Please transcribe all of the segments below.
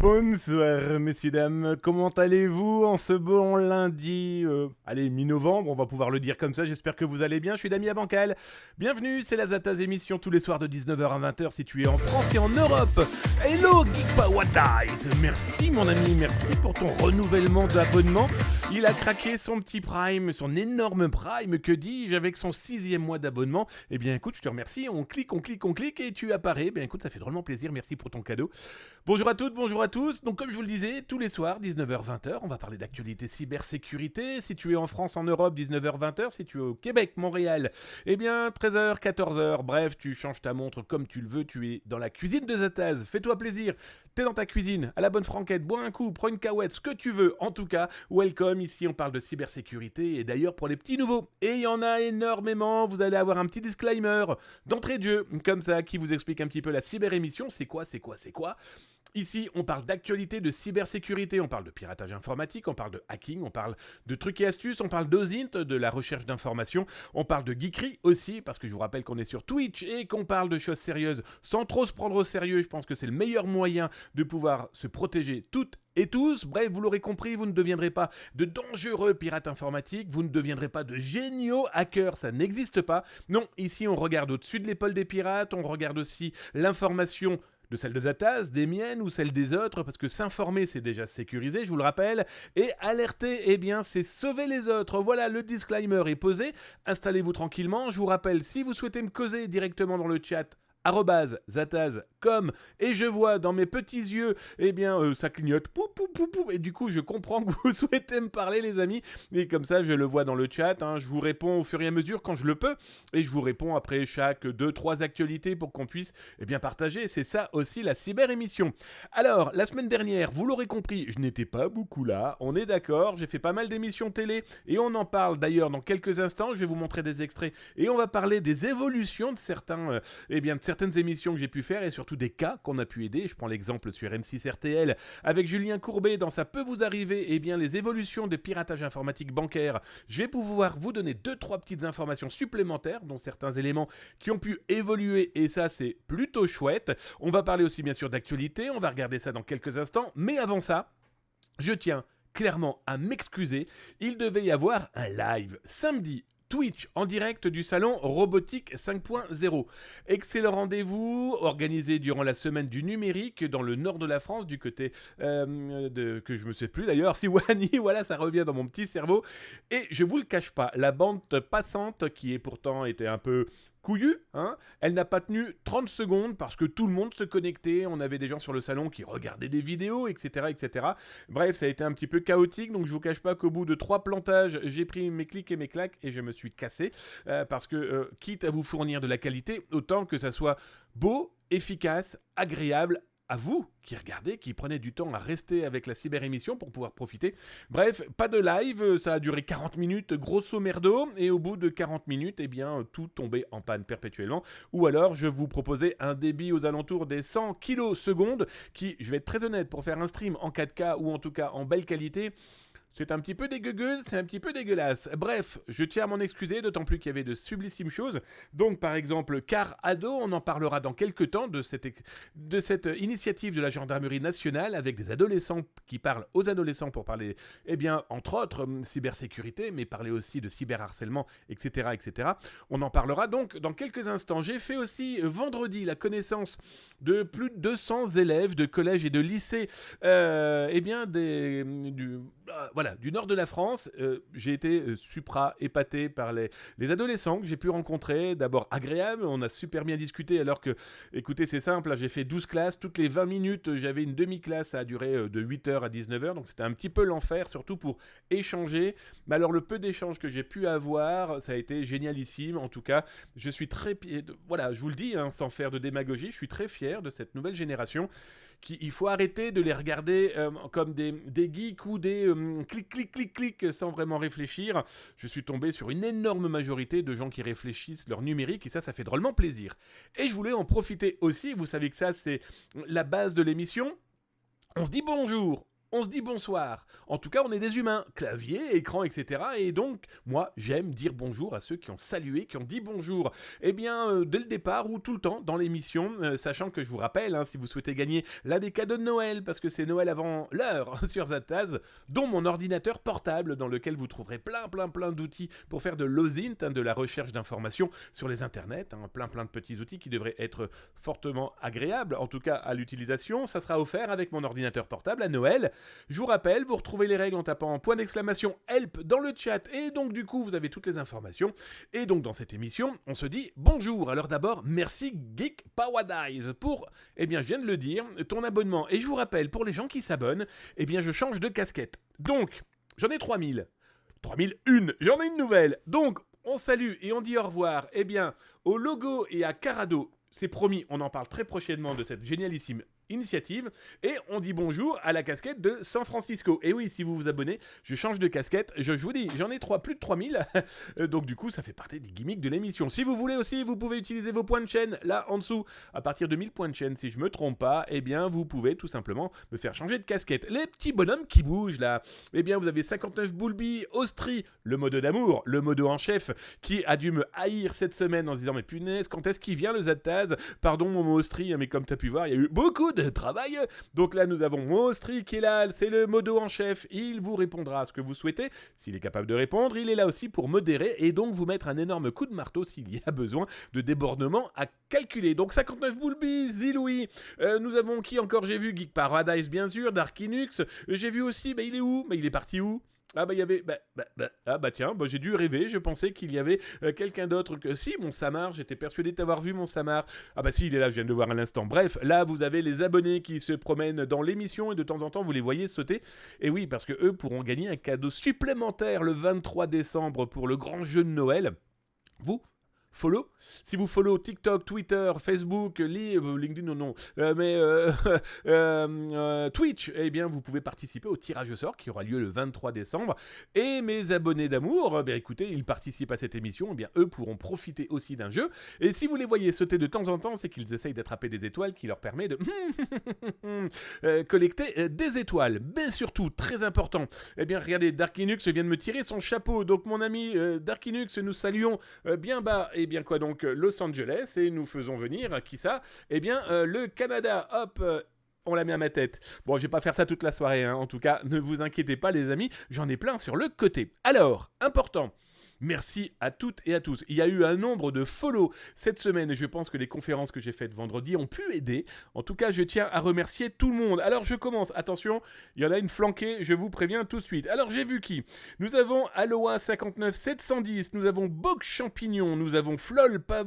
Bonsoir messieurs dames, comment allez-vous en ce bon lundi mi-novembre, on va pouvoir le dire comme ça, j'espère que vous allez bien, je suis Damien Bancal. Bienvenue, c'est la Zataz émission tous les soirs de 19h à 20h située en France et en Europe. Hello Geek Paradise, merci mon ami, merci pour ton renouvellement d'abonnement. Il a craqué son petit Prime, son énorme Prime, que dis-je, avec son 6e mois d'abonnement. Eh bien écoute, je te remercie, on clique et tu apparais. Eh bien écoute, ça fait drôlement plaisir, merci pour ton cadeau. Bonjour à toutes, bonjour à tous. Donc comme je vous le disais, tous les soirs, 19h-20h, on va parler d'actualité cybersécurité. Si tu es en France, en Europe, 19h-20h. Si tu es au Québec, Montréal, eh bien 13h, 14h. Bref, tu changes ta montre comme tu le veux. Tu es dans la cuisine de Zataz. Fais-toi plaisir. T'es dans ta cuisine, à la bonne franquette, bois un coup, prends une cahuète, ce que tu veux. En tout cas, welcome. Ici, on parle de cybersécurité. Et d'ailleurs, pour les petits nouveaux, et il y en a énormément, vous allez avoir un petit disclaimer d'entrée de jeu, comme ça, qui vous explique un petit peu la cyber-émission. C'est quoi Ici, on parle d'actualité, de cybersécurité, on parle de piratage informatique, on parle de hacking, on parle de trucs et astuces, on parle d'OSINT, de la recherche d'informations, on parle de geekery aussi, parce que je vous rappelle qu'on est sur Twitch et qu'on parle de choses sérieuses sans trop se prendre au sérieux. Je pense que c'est le meilleur moyen de pouvoir se protéger toutes et tous. Bref, vous l'aurez compris, vous ne deviendrez pas de dangereux pirates informatiques, vous ne deviendrez pas de géniaux hackers, ça n'existe pas. Non, ici on regarde au-dessus de l'épaule des pirates, on regarde aussi l'information de celle de Zataz, des miennes ou celle des autres, parce que s'informer c'est déjà sécurisé, je vous le rappelle, et alerter, eh bien c'est sauver les autres. Voilà, le disclaimer est posé, installez-vous tranquillement. Je vous rappelle, si vous souhaitez me causer directement dans le chat, @zataz.com, et je vois dans mes petits yeux, eh bien ça clignote, pou, pou, pou, pou, et du coup je comprends que vous souhaitez me parler les amis, et comme ça je le vois dans le chat, je vous réponds au fur et à mesure quand je le peux, et je vous réponds après chaque 2-3 actualités pour qu'on puisse partager, c'est ça aussi la cyber-émission. Alors, la semaine dernière, vous l'aurez compris, je n'étais pas beaucoup là, on est d'accord, j'ai fait pas mal d'émissions télé, et on en parle d'ailleurs dans quelques instants, je vais vous montrer des extraits, et on va parler des évolutions de certaines émissions que j'ai pu faire et surtout des cas qu'on a pu aider. Je prends l'exemple sur M6 RTL avec Julien Courbet dans Ça peut vous arriver, les évolutions de piratage informatique bancaire. Je vais pouvoir vous donner 2-3 petites informations supplémentaires, dont certains éléments qui ont pu évoluer, et ça c'est plutôt chouette. On va parler aussi bien sûr d'actualité, on va regarder ça dans quelques instants, mais avant ça, je tiens clairement à m'excuser, il devait y avoir un live samedi Twitch en direct du salon Robotique 5.0. Excellent rendez-vous organisé durant la semaine du numérique dans le nord de la France, du côté que je me sais plus d'ailleurs, Siwani, voilà, ça revient dans mon petit cerveau. Et je vous le cache pas, la bande passante qui est pourtant était un peu couillue, elle n'a pas tenu 30 secondes parce que tout le monde se connectait, on avait des gens sur le salon qui regardaient des vidéos, etc., etc. Bref, ça a été un petit peu chaotique, donc je vous cache pas qu'au bout de 3 plantages, j'ai pris mes clics et mes claques et je me suis cassé, parce que quitte à vous fournir de la qualité, autant que ça soit beau, efficace, agréable, à vous qui regardez, qui prenez du temps à rester avec la cyber-émission pour pouvoir profiter. Bref, pas de live, ça a duré 40 minutes grosso merdo, et au bout de 40 minutes, tout tombait en panne perpétuellement. Ou alors, je vous proposais un débit aux alentours des 100 kilosecondes, qui, je vais être très honnête, pour faire un stream en 4K ou en tout cas en belle qualité, c'est un petit peu dégueulasse, c'est un petit peu dégueulasse. Bref, je tiens à m'en excuser, d'autant plus qu'il y avait de sublissimes choses. Donc, par exemple, Car Ado, on en parlera dans quelques temps de cette initiative de la gendarmerie nationale avec des adolescents qui parlent aux adolescents pour parler, entre autres, cybersécurité, mais parler aussi de cyberharcèlement, etc., etc. On en parlera donc dans quelques instants. J'ai fait aussi vendredi la connaissance de plus de 200 élèves de collège et de lycée, du nord de la France. J'ai été épaté par les adolescents que j'ai pu rencontrer. D'abord agréable, on a super bien discuté alors que, écoutez, c'est simple, j'ai fait 12 classes, toutes les 20 minutes, j'avais une demi-classe, ça a duré de 8h à 19h, donc c'était un petit peu l'enfer, surtout pour échanger. Mais alors le peu d'échanges que j'ai pu avoir, ça a été génialissime. En tout cas, je suis très... Voilà, je vous le dis, sans faire de démagogie, je suis très fier de cette nouvelle génération. Il faut arrêter de les regarder comme des geeks ou des clic sans vraiment réfléchir. Je suis tombé sur une énorme majorité de gens qui réfléchissent leur numérique et ça fait drôlement plaisir. Et je voulais en profiter aussi, vous savez que ça c'est la base de l'émission. On se dit bonjour, on se dit bonsoir. En tout cas, on est des humains. Clavier, écran, etc. Et donc, moi, j'aime dire bonjour à ceux qui ont salué, qui ont dit bonjour. Dès le départ ou tout le temps dans l'émission, sachant que je vous rappelle, si vous souhaitez gagner l'un des cadeaux de Noël, parce que c'est Noël avant l'heure sur Zataz, dont mon ordinateur portable, dans lequel vous trouverez plein d'outils pour faire de l'OSINT, de la recherche d'informations sur les internets, plein de petits outils qui devraient être fortement agréables, en tout cas à l'utilisation. Ça sera offert avec mon ordinateur portable à Noël. Je vous rappelle, vous retrouvez les règles en tapant _help dans le chat, et donc du coup vous avez toutes les informations. Et donc dans cette émission, on se dit bonjour. Alors d'abord, merci Geek Paradise pour, je viens de le dire, ton abonnement. Et je vous rappelle, pour les gens qui s'abonnent, je change de casquette. Donc, j'en ai 3000. 3001, j'en ai une nouvelle. Donc, on salue et on dit au revoir, au logo et à Carado. C'est promis, on en parle très prochainement de cette génialissime Initiative. Et on dit bonjour à la casquette de San Francisco. Et oui, si vous vous abonnez, je change de casquette. Je vous dis, j'en ai plus de 3000. Donc du coup, ça fait partie des gimmicks de l'émission. Si vous voulez aussi, vous pouvez utiliser vos points de chaîne, là en dessous. À partir de 1000 points de chaîne, si je me trompe pas, eh bien, vous pouvez tout simplement me faire changer de casquette. Les petits bonhommes qui bougent là, eh bien, vous avez 59 Boulby, Austri, le modo d'amour, le modo en chef, qui a dû me haïr cette semaine en se disant, mais punaise, quand est-ce qu'il vient le Zataz? Pardon, mon Austri, mais comme tu as pu voir, il y a eu beaucoup de travail. Donc là, nous avons mon Austri qui est là, c'est le modo en chef. Il vous répondra à ce que vous souhaitez. S'il est capable de répondre, il est là aussi pour modérer et donc vous mettre un énorme coup de marteau s'il y a besoin de débordement à calculer. Donc 59 Boulby, Ziloui, nous avons qui encore? J'ai vu Geek Paradise bien sûr, Darkinux, j'ai vu aussi, il est où? Il est parti où? Ah il y avait... tiens, j'ai dû rêver, je pensais qu'il y avait quelqu'un d'autre que... Si, mon Samar, j'étais persuadé de t'avoir vu, mon Samar. Si, il est là, je viens de le voir à l'instant. Bref, là, vous avez les abonnés qui se promènent dans l'émission et de temps en temps, vous les voyez sauter. Et oui, parce que eux pourront gagner un cadeau supplémentaire le 23 décembre pour le grand jeu de Noël. Vous follow. Si vous follow TikTok, Twitter, Facebook, LinkedIn, non, Twitch, eh bien, vous pouvez participer au tirage au sort qui aura lieu le 23 décembre. Et mes abonnés d'amour, écoutez, ils participent à cette émission, eh bien, eux pourront profiter aussi d'un jeu. Et si vous les voyez sauter de temps en temps, c'est qu'ils essayent d'attraper des étoiles qui leur permet de collecter des étoiles. Mais surtout, très important, eh bien, regardez, Darkinux vient de me tirer son chapeau. Donc, mon ami Darkinux, nous saluons bien bas. Eh bien quoi donc Los Angeles et nous faisons venir qui ça? Eh bien le Canada, hop. On la met à ma tête. Bon, je vais pas faire ça toute la soirée, hein. En tout cas, ne vous inquiétez pas les amis, j'en ai plein sur le côté. Alors, important. Merci à toutes et à tous. Il y a eu un nombre de follow cette semaine et je pense que les conférences que j'ai faites vendredi ont pu aider. En tout cas, je tiens à remercier tout le monde. Alors, je commence. Attention, il y en a une flanquée, je vous préviens tout de suite. Alors, j'ai vu qui? Nous avons Aloha 59 710, nous avons Bok Champignon, nous avons Flol, pas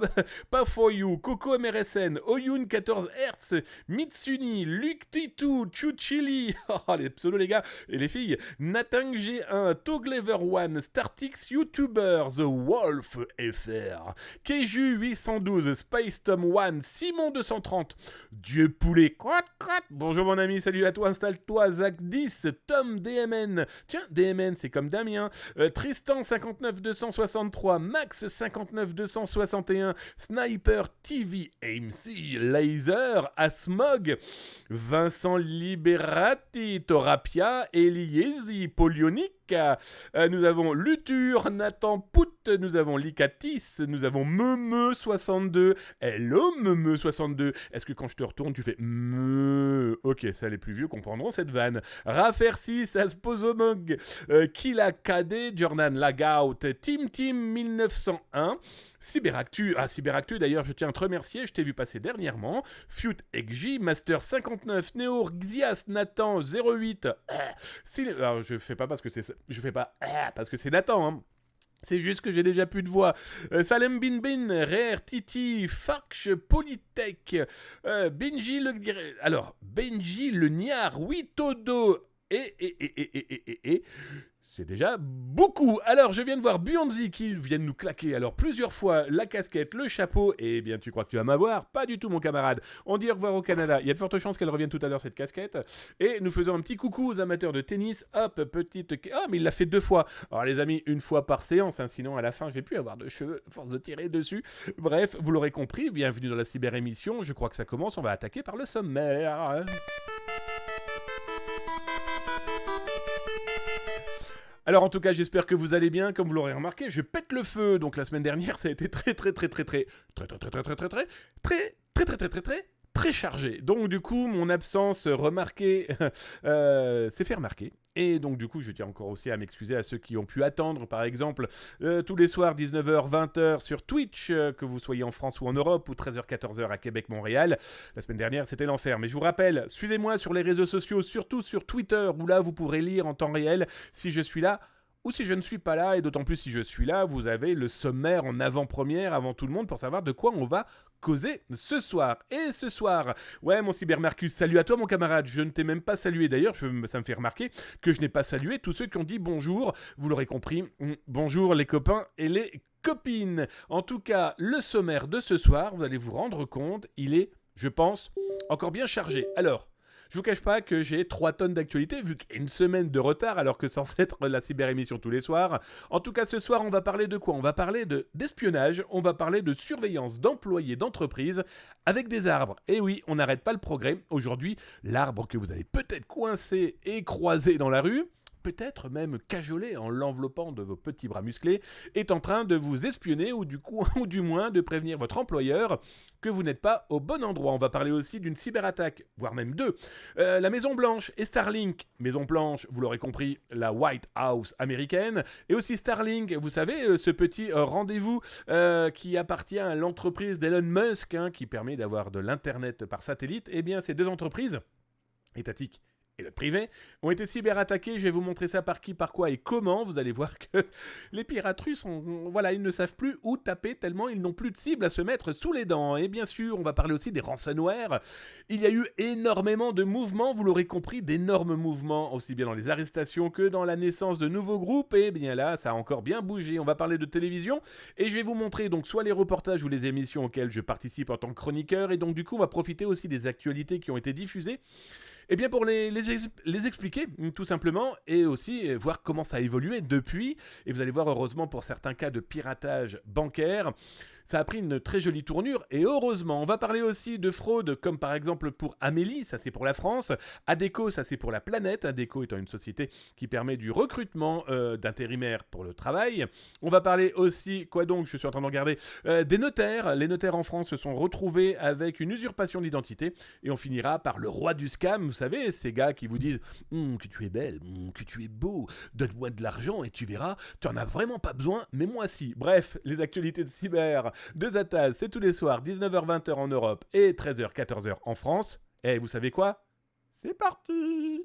for you, Coco MRSN, Oyun 14 Hz, Mitsuni, Luc Titou, Chuchili, les pseudos les gars et les filles, Natang G1, Toglever One, Startix, YouTuber, The Wolf FR, Keju 812, Space Tom 1, Simon 230, Dieu Poulet, crotte. Bonjour mon ami, salut à toi, installe-toi, Zach 10, Tom DMN, tiens, DMN c'est comme Damien, Tristan 59 263, Max 59 261, Sniper TV, AMC, Laser, Asmog, Vincent Liberati, Torapia, Eliesi, Polionic, nous avons Luture, Nathan Pout, nous avons Licatis, nous avons Meme62. Hello Meme62. Est-ce que quand je te retourne, tu fais me? Ok, ça les plus vieux comprendront cette vanne. Rafer6, Asposomog, Kila KD, Jordan Lagout, Team 1901, Cyberactu. Cyberactu d'ailleurs, je tiens à te remercier, je t'ai vu passer dernièrement. Fute Egji, Master 59, Neo, Xias, Nathan 08. Alors je fais pas parce que c'est parce que c'est Nathan, hein. C'est juste que j'ai déjà plus de voix. Salem Bin Bin, Rare, Titi, Farch, Polytech, Benji le Niar, Witodo et... C'est déjà beaucoup. Alors, je viens de voir Buonzi qui vient de nous claquer. Alors, plusieurs fois, la casquette, le chapeau. Et bien, tu crois que tu vas m'avoir? Pas du tout, mon camarade. On dit au revoir au Canada. Il y a de fortes chances qu'elle revienne tout à l'heure, cette casquette. Et nous faisons un petit coucou aux amateurs de tennis. Hop, petite... mais il l'a fait 2 fois. Alors, les amis, 1 fois par séance. Hein, sinon, à la fin, je vais plus avoir de cheveux à force de tirer dessus. Bref, vous l'aurez compris. Bienvenue dans la cyber-émission. Je crois que ça commence. On va attaquer par le sommaire. Alors en tout cas, j'espère que vous allez bien. Comme vous l'aurez remarqué, je pète le feu. Donc la semaine dernière, ça a été très chargé. Donc du coup, mon absence remarquée s'est fait remarquer. Et donc du coup, je tiens encore aussi à m'excuser à ceux qui ont pu attendre, par exemple, tous les soirs 19h, 20h sur Twitch, que vous soyez en France ou en Europe, ou 13h, 14h à Québec, Montréal. La semaine dernière, c'était l'enfer. Mais je vous rappelle, suivez-moi sur les réseaux sociaux, surtout sur Twitter, où là, vous pourrez lire en temps réel si je suis là ou si je ne suis pas là, et d'autant plus si je suis là, vous avez le sommaire en avant-première, avant tout le monde, pour savoir de quoi on va causer ce soir. Et ce soir, ouais mon Cybermarcus, salut à toi mon camarade, je ne t'ai même pas salué d'ailleurs, ça me fait remarquer que je n'ai pas salué tous ceux qui ont dit bonjour, vous l'aurez compris, bonjour les copains et les copines. En tout cas, le sommaire de ce soir, vous allez vous rendre compte, il est je pense, encore bien chargé. Alors, je vous cache pas que j'ai 3 tonnes d'actualité, vu qu'il y a une semaine de retard, alors que censé être la cyber-émission tous les soirs. En tout cas, ce soir, on va parler de quoi? On va parler d'espionnage, on va parler de surveillance d'employés d'entreprise avec des arbres. Et oui, on n'arrête pas le progrès. Aujourd'hui, l'arbre que vous avez peut-être coincé et croisé dans la rue, peut-être même cajolé en l'enveloppant de vos petits bras musclés, est en train de vous espionner ou du moins de prévenir votre employeur que vous n'êtes pas au bon endroit. On va parler aussi d'une cyberattaque, voire même deux. La Maison Blanche et Starlink. Maison Blanche, vous l'aurez compris, la White House américaine, et aussi Starlink, vous savez, ce petit rendez-vous qui appartient à l'entreprise d'Elon Musk, qui permet d'avoir de l'internet par satellite. Eh bien, ces deux entreprises étatiques et le privé ont été cyberattaqués. Je vais vous montrer ça par qui, par quoi et comment. Vous allez voir que les pirates russes, ils ne savent plus où taper tellement ils n'ont plus de cible à se mettre sous les dents. Et bien sûr, on va parler aussi des ransomware. Il y a eu énormément de mouvements, vous l'aurez compris, d'énormes mouvements, aussi bien dans les arrestations que dans la naissance de nouveaux groupes. Et bien là, ça a encore bien bougé. On va parler de télévision et je vais vous montrer donc soit les reportages ou les émissions auxquelles je participe en tant que chroniqueur. Et donc du coup, on va profiter aussi des actualités qui ont été diffusées. Eh bien pour les expliquer tout simplement et aussi voir comment ça a évolué depuis. Et vous allez voir, heureusement pour certains cas de piratage bancaire, ça a pris une très jolie tournure et heureusement. On va parler aussi de fraude comme par exemple pour Amélie, ça c'est pour la France. Adecco, ça c'est pour la planète. Adecco étant une société qui permet du recrutement d'intérimaires pour le travail. On va parler aussi, je suis en train de regarder, des notaires. Les notaires en France se sont retrouvés avec une usurpation d'identité et on finira par le roi du scam. Vous savez, ces gars qui vous disent que tu es belle, que tu es beau, donne-moi de l'argent et tu verras, tu en as vraiment pas besoin, mais moi si. Bref, les actualités de cyber de Zataz, c'est tous les soirs, 19h-20h en Europe et 13h-14h en France. Et vous savez quoi? C'est parti!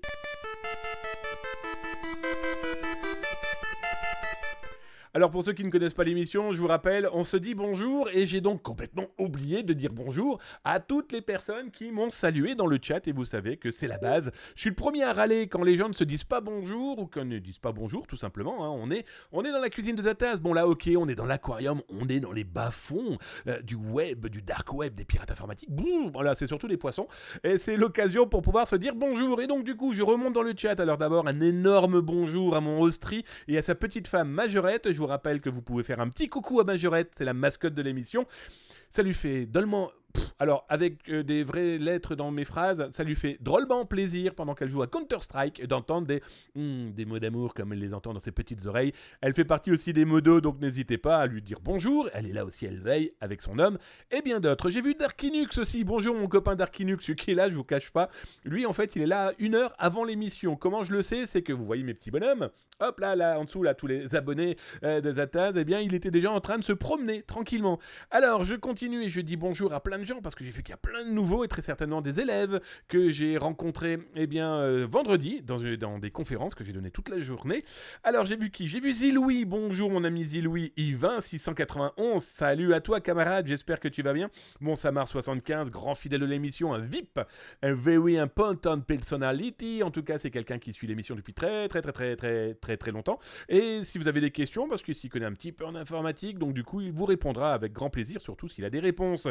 Alors pour ceux qui ne connaissent pas l'émission, je vous rappelle, on se dit bonjour et j'ai donc complètement oublié de dire bonjour à toutes les personnes qui m'ont salué dans le chat et vous savez que c'est la base. Je suis le premier à râler quand les gens ne se disent pas bonjour ou qu'on ne disent pas bonjour tout simplement. On est dans la cuisine de Zataz. Bon là ok, on est dans l'aquarium, on est dans les bas-fonds du web, du dark web, des pirates informatiques. Voilà, c'est surtout des poissons et c'est l'occasion pour pouvoir se dire bonjour. Et donc du coup je remonte dans le chat. Alors d'abord un énorme bonjour à mon Austri et à sa petite femme Majorette. Je vous rappelle que vous pouvez faire un petit coucou à Majorette, c'est la mascotte de l'émission. Ça lui fait drôlement... Alors, avec des vraies lettres dans mes phrases, ça lui fait drôlement plaisir, pendant qu'elle joue à Counter-Strike, d'entendre des mots d'amour comme elle les entend dans ses petites oreilles. Elle fait partie aussi des modos, donc n'hésitez pas à lui dire bonjour. Elle est là aussi, elle veille avec son homme et bien d'autres. J'ai vu Darkinux aussi. Bonjour mon copain Darkinux, celui qui est là, je vous cache pas. Lui, en fait, il est là 1 heure avant l'émission. Comment je le sais? C'est que vous voyez mes petits bonhommes. Hop là, en dessous, là, tous les abonnés de Zataz, eh bien, il était déjà en train de se promener tranquillement. Alors, je continue et je dis bonjour à plein de gens parce que j'ai vu qu'il y a plein de nouveaux et très certainement des élèves que j'ai rencontrés vendredi dans des conférences que j'ai données toute la journée. Alors, j'ai vu qui? J'ai vu Ziloui. Bonjour, mon ami Ziloui. Yvain, 691. Salut à toi, camarade. J'espère que tu vas bien. Bon, Samar, 75, grand fidèle de l'émission, un VIP, un very important personality. En tout cas, c'est quelqu'un qui suit l'émission depuis très longtemps. Et si vous avez des questions, parce qu'il s'y connaît un petit peu en informatique, donc du coup, il vous répondra avec grand plaisir, surtout s'il a des réponses.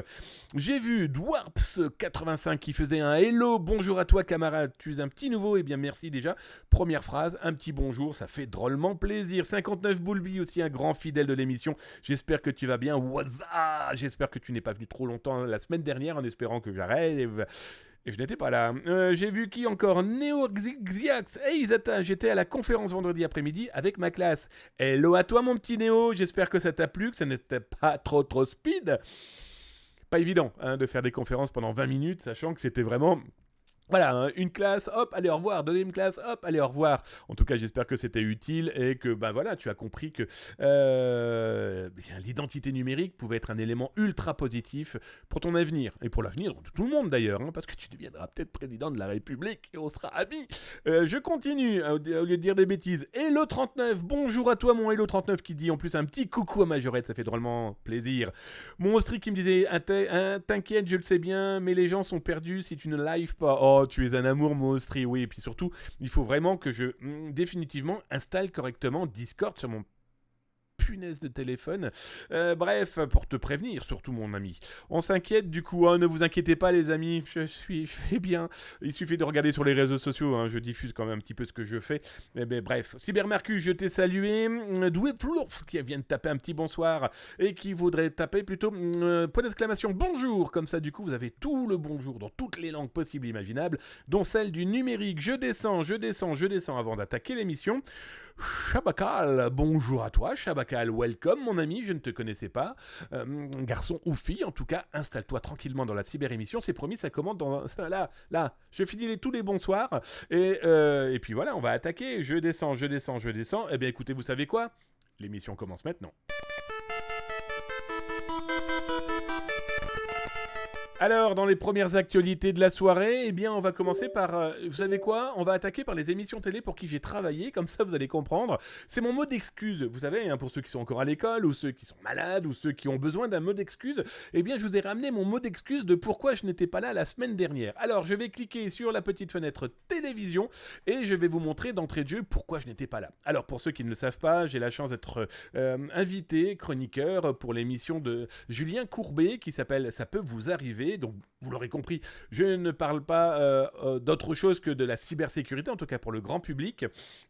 J'ai vu Dwarps85 qui faisait un hello, bonjour à toi camarade, tu es un petit nouveau, et bien merci déjà. Première phrase, un petit bonjour, ça fait drôlement plaisir. 59 Boulby aussi un grand fidèle de l'émission, j'espère que tu vas bien. Waza, j'espère que tu n'es pas venu trop longtemps la semaine dernière en espérant que j'arrête. Et je n'étais pas là. J'ai vu qui encore? NeoXiax. Hey Zata, j'étais à la conférence vendredi après-midi avec ma classe. Hello à toi mon petit Néo, j'espère que ça t'a plu, que ça n'était pas trop speed. Pas évident de faire des conférences pendant 20 minutes, sachant que c'était vraiment... Voilà, une classe, hop, allez au revoir, deuxième classe, hop, allez au revoir. En tout cas, j'espère que c'était utile et que tu as compris que l'identité numérique pouvait être un élément ultra positif pour ton avenir et pour l'avenir de tout le monde d'ailleurs, parce que tu deviendras peut-être président de la République et on sera amis. Je continue, au lieu de dire des bêtises. Hello 39, bonjour à toi mon Hello 39 qui dit en plus un petit coucou à Majorette, ça fait drôlement plaisir. Mon Austri qui me disait, t'inquiète, je le sais bien, mais les gens sont perdus si tu ne live pas. Oh, tu es un amour, mon Austri, oui. Et puis surtout, il faut vraiment que je définitivement installe correctement Discord sur mon punaise de téléphone. Bref, pour te prévenir, surtout mon ami. On s'inquiète du coup, hein, ne vous inquiétez pas les amis, je fais bien. Il suffit de regarder sur les réseaux sociaux, hein, je diffuse quand même un petit peu ce que je fais. Bref, Cybermarcus, je t'ai salué. Dweeplours qui vient de taper un petit bonsoir et qui voudrait taper plutôt point d'exclamation bonjour. Comme ça, du coup, vous avez tout le bonjour dans toutes les langues possibles et imaginables, dont celle du numérique. Je descends avant d'attaquer l'émission. Chabakal, bonjour à toi, Chabakal, welcome mon ami, je ne te connaissais pas, garçon ou fille, en tout cas, installe-toi tranquillement dans la cyber-émission, c'est promis, ça commande dans... Là, je finis tous les bonsoirs, et puis voilà, on va attaquer, je descends, eh bien écoutez, vous savez quoi ? L'émission commence maintenant. Alors, dans les premières actualités de la soirée, eh bien, on va commencer par... vous savez quoi ? On va attaquer par les émissions télé pour qui j'ai travaillé, comme ça vous allez comprendre. C'est mon mot d'excuse, vous savez, hein, pour ceux qui sont encore à l'école, ou ceux qui sont malades, ou ceux qui ont besoin d'un mot d'excuse. Eh bien, je vous ai ramené mon mot d'excuse de pourquoi je n'étais pas là la semaine dernière. Alors, je vais cliquer sur la petite fenêtre télévision, et je vais vous montrer d'entrée de jeu pourquoi je n'étais pas là. Alors, pour ceux qui ne le savent pas, j'ai la chance d'être invité, chroniqueur, pour l'émission de Julien Courbet, qui s'appelle « Ça peut vous arriver ». Donc, vous l'aurez compris, je ne parle pas d'autre chose que de la cybersécurité, en tout cas pour le grand public.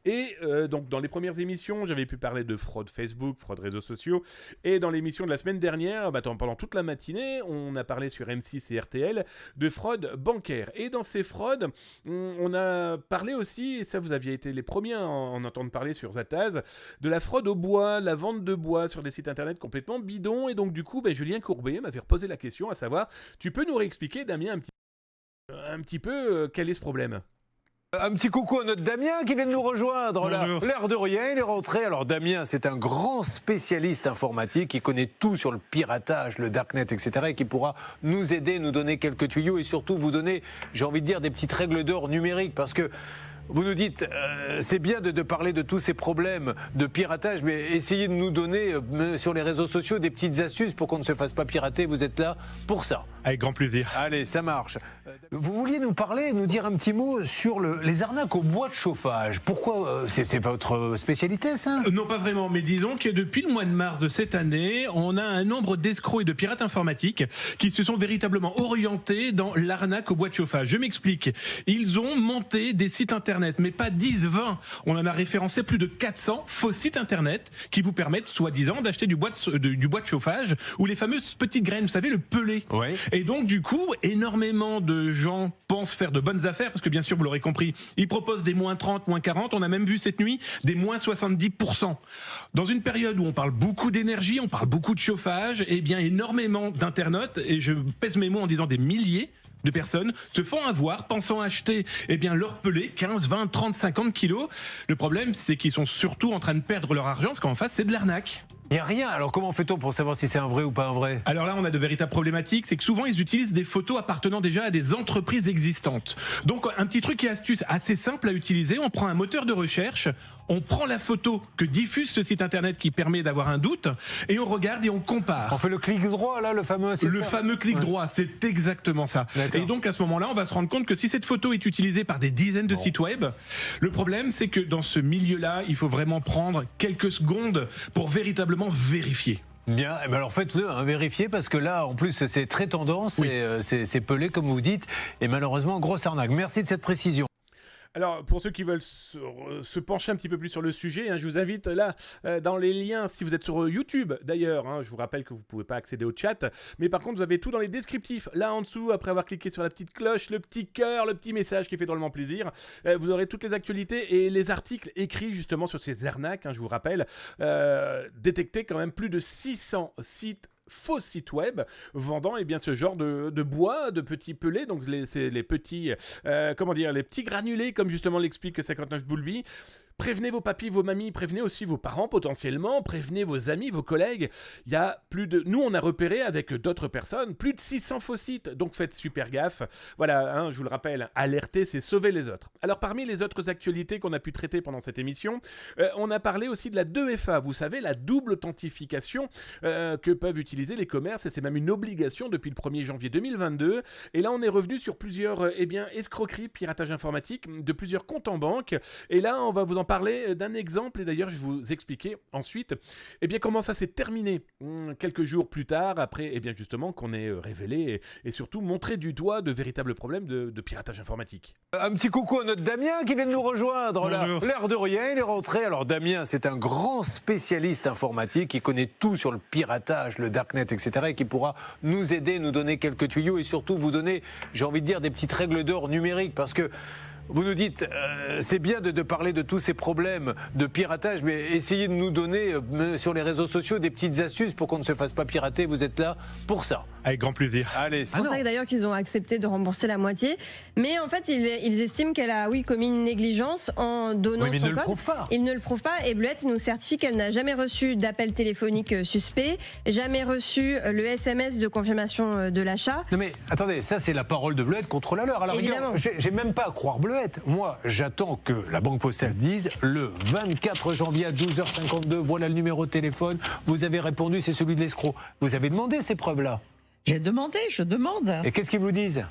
Et donc, dans les premières émissions, j'avais pu parler de fraude Facebook, fraude réseaux sociaux. Et dans l'émission de la semaine dernière, pendant toute la matinée, on a parlé sur M6 et RTL de fraude bancaire. Et dans ces fraudes, on a parlé aussi, et ça vous aviez été les premiers à en entendre parler sur Zataz, de la fraude au bois, la vente de bois sur des sites internet complètement bidons. Et donc, du coup, Julien Courbet m'avait reposé la question, à savoir, tu peux nous réexpliquer, Damien, un petit peu quel est ce problème ? Un petit coucou à notre Damien qui vient de nous rejoindre. L'air de rien, il est rentré. Alors Damien, c'est un grand spécialiste informatique qui connaît tout sur le piratage, le darknet, etc. et qui pourra nous aider, nous donner quelques tuyaux et surtout vous donner, j'ai envie de dire, des petites règles d'or numériques parce que vous nous dites, c'est bien de parler de tous ces problèmes de piratage, mais essayez de nous donner sur les réseaux sociaux des petites astuces pour qu'on ne se fasse pas pirater. Vous êtes là pour ça. Avec grand plaisir. Allez, ça marche. Vous vouliez nous parler, nous dire un petit mot sur les arnaques au bois de chauffage. Pourquoi c'est votre spécialité, ça ? Non, pas vraiment, mais disons que depuis le mois de mars de cette année, on a un nombre d'escrocs et de pirates informatiques qui se sont véritablement orientés dans l'arnaque au bois de chauffage. Je m'explique. Ils ont monté des sites internet, mais pas 10, 20. On en a référencé plus de 400 faux sites internet qui vous permettent, soi-disant, d'acheter du bois de chauffage ou les fameuses petites graines, vous savez, le pelé. Ouais. Et donc, du coup, énormément de gens pensent faire de bonnes affaires parce que, bien sûr, vous l'aurez compris, ils proposent des moins 30, moins 40. On a même vu cette nuit des moins 70%. Dans une période où on parle beaucoup d'énergie, on parle beaucoup de chauffage, eh bien, énormément d'internautes, et je pèse mes mots en disant des milliers de personnes se font avoir pensant acheter leur pelé 15, 20, 30, 50 kilos. Le problème, c'est qu'ils sont surtout en train de perdre leur argent parce qu'en face, c'est de l'arnaque. Il n'y a rien. Alors comment fait-on pour savoir si c'est un vrai ou pas un vrai ? Alors là, on a de véritables problématiques. C'est que souvent, ils utilisent des photos appartenant déjà à des entreprises existantes. Donc, un petit truc et astuce assez simple à utiliser. On prend un moteur de recherche, on prend la photo que diffuse ce site internet qui permet d'avoir un doute et on regarde et on compare. On fait le clic droit, là, le fameux... Le fameux clic droit, c'est exactement ça. D'accord. Et donc, à ce moment-là, on va se rendre compte que si cette photo est utilisée par des dizaines de sites web, le problème, c'est que dans ce milieu-là, il faut vraiment prendre quelques secondes pour véritablement vérifier. Bien, alors faites-le, vérifiez, parce que là, en plus, c'est très tendance, Oui. et c'est pelé, comme vous dites, et malheureusement, grosse arnaque. Merci de cette précision. Alors, pour ceux qui veulent se pencher un petit peu plus sur le sujet, je vous invite là, dans les liens, si vous êtes sur YouTube d'ailleurs, je vous rappelle que vous ne pouvez pas accéder au chat, mais par contre, vous avez tout dans les descriptifs. Là en dessous, après avoir cliqué sur la petite cloche, le petit cœur, le petit message qui fait drôlement plaisir, vous aurez toutes les actualités et les articles écrits justement sur ces arnaques, je vous rappelle, détectés quand même plus de 600 sites faux sites web vendant ce genre de bois, de petits pelés, donc c'est les petits, les petits granulés, comme justement l'explique 59 Boulby. Prévenez vos papis, vos mamies, prévenez aussi vos parents potentiellement, prévenez vos amis, vos collègues. Il y a nous on a repéré avec d'autres personnes plus de 600 faux sites, donc faites super gaffe. Voilà, je vous le rappelle, alerter c'est sauver les autres. Alors parmi les autres actualités qu'on a pu traiter pendant cette émission, on a parlé aussi de la 2FA, vous savez, la double authentification que peuvent utiliser les commerces, et c'est même une obligation depuis le 1er janvier 2022. Et là on est revenu sur plusieurs escroqueries, piratage informatique de plusieurs comptes en banque, et là on va vous en parler d'un exemple et d'ailleurs je vais vous expliquer ensuite comment ça s'est terminé quelques jours plus tard après justement qu'on ait révélé et surtout montré du doigt de véritables problèmes de piratage informatique. Un petit coucou à notre Damien qui vient de nous rejoindre. L'air de rien, il est rentré. Alors Damien, c'est un grand spécialiste informatique qui connaît tout sur le piratage, le darknet, etc. et qui pourra nous aider, nous donner quelques tuyaux et surtout vous donner, j'ai envie de dire, des petites règles d'or numériques parce que vous nous dites, c'est bien de parler de tous ces problèmes de piratage, mais essayez de nous donner sur les réseaux sociaux des petites astuces pour qu'on ne se fasse pas pirater. Vous êtes là pour ça. Avec grand plaisir. Allez, c'est pour ça d'ailleurs qu'ils ont accepté de rembourser la moitié. Mais en fait, ils estiment qu'elle a, commis une négligence en donnant son code. Mais ils ne le prouvent pas. Ils ne le prouvent pas. Et Bleuette nous certifie qu'elle n'a jamais reçu d'appel téléphonique suspect, jamais reçu le SMS de confirmation de l'achat. Non mais attendez, ça c'est la parole de Bleuette contre la leur. Alors évidemment, j'ai même pas à croire Bleuette. Moi, j'attends que la Banque Postale dise le 24 janvier à 12h52, voilà le numéro de téléphone. Vous avez répondu, c'est celui de l'escroc. Vous avez demandé ces preuves-là? J'ai demandé, je demande. Et qu'est-ce qu'ils vous disent?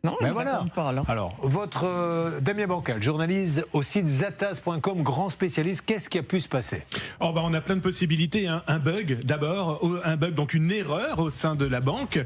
Non, ils ne répondent pas. Alors, votre Damien Bancal, journaliste au site zataz.com, grand spécialiste, qu'est-ce qui a pu se passer? On a plein de possibilités. Un bug, d'abord, donc une erreur au sein de la banque.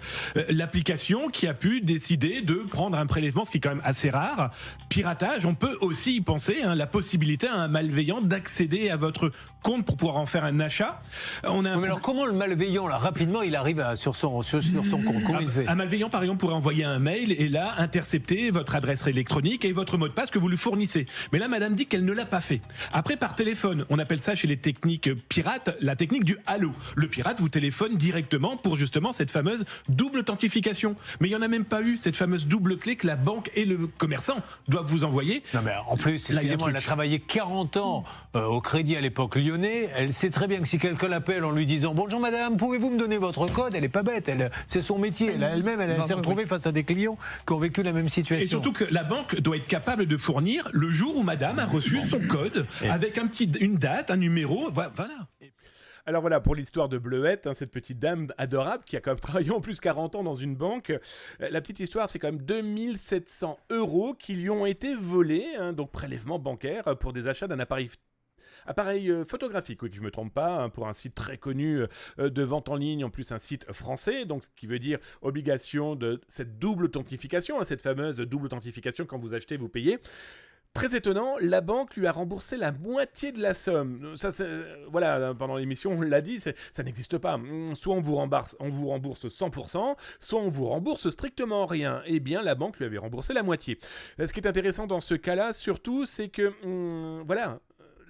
L'application qui a pu décider de prendre un prélèvement, ce qui est quand même assez rare. Piratage, on peut aussi y penser, la possibilité à un malveillant d'accéder à votre compte pour pouvoir en faire un achat. Mais alors, comment le malveillant, là, rapidement, il arrive sur son compte? Comment il fait? Un malveillant, par exemple, pourrait envoyer un mail et là, intercepter votre adresse électronique et votre mot de passe que vous lui fournissez. Mais là, madame dit qu'elle ne l'a pas fait. Après, par téléphone, on appelle ça chez les techniques pirates, la technique du halo. Le pirate vous téléphone directement pour justement cette fameuse double authentification. Mais il n'y en a même pas eu, cette fameuse double clé que la banque et le commerçant doivent vous envoyer. Non mais en plus, excusez-moi, elle a travaillé 40 ans au Crédit à l'époque lyonnais. Elle sait très bien que si quelqu'un l'appelle en lui disant « Bonjour madame, pouvez-vous me donner votre code ?» Elle n'est pas bête, c'est son métier. Elle-même, elle s'est retrouvée face à des clients qui ont vécu la même situation. Et surtout que la banque doit être capable de fournir le jour où madame a reçu son code avec une date, un numéro, voilà. Alors voilà, pour l'histoire de Bleuette, cette petite dame adorable qui a quand même travaillé en plus 40 ans dans une banque, la petite histoire, c'est quand même 2700 € qui lui ont été volés, donc prélèvement bancaire pour des achats d'un appareil photographique, que je ne me trompe pas, pour un site très connu de vente en ligne, en plus un site français, donc ce qui veut dire obligation de cette double authentification, cette fameuse double authentification, quand vous achetez, vous payez. Très étonnant, la banque lui a remboursé la moitié de la somme. Ça, pendant l'émission, on l'a dit, ça n'existe pas. Soit on vous rembourse 100%, soit on vous rembourse strictement rien. Eh bien, la banque lui avait remboursé la moitié. Ce qui est intéressant dans ce cas-là, surtout, c'est que,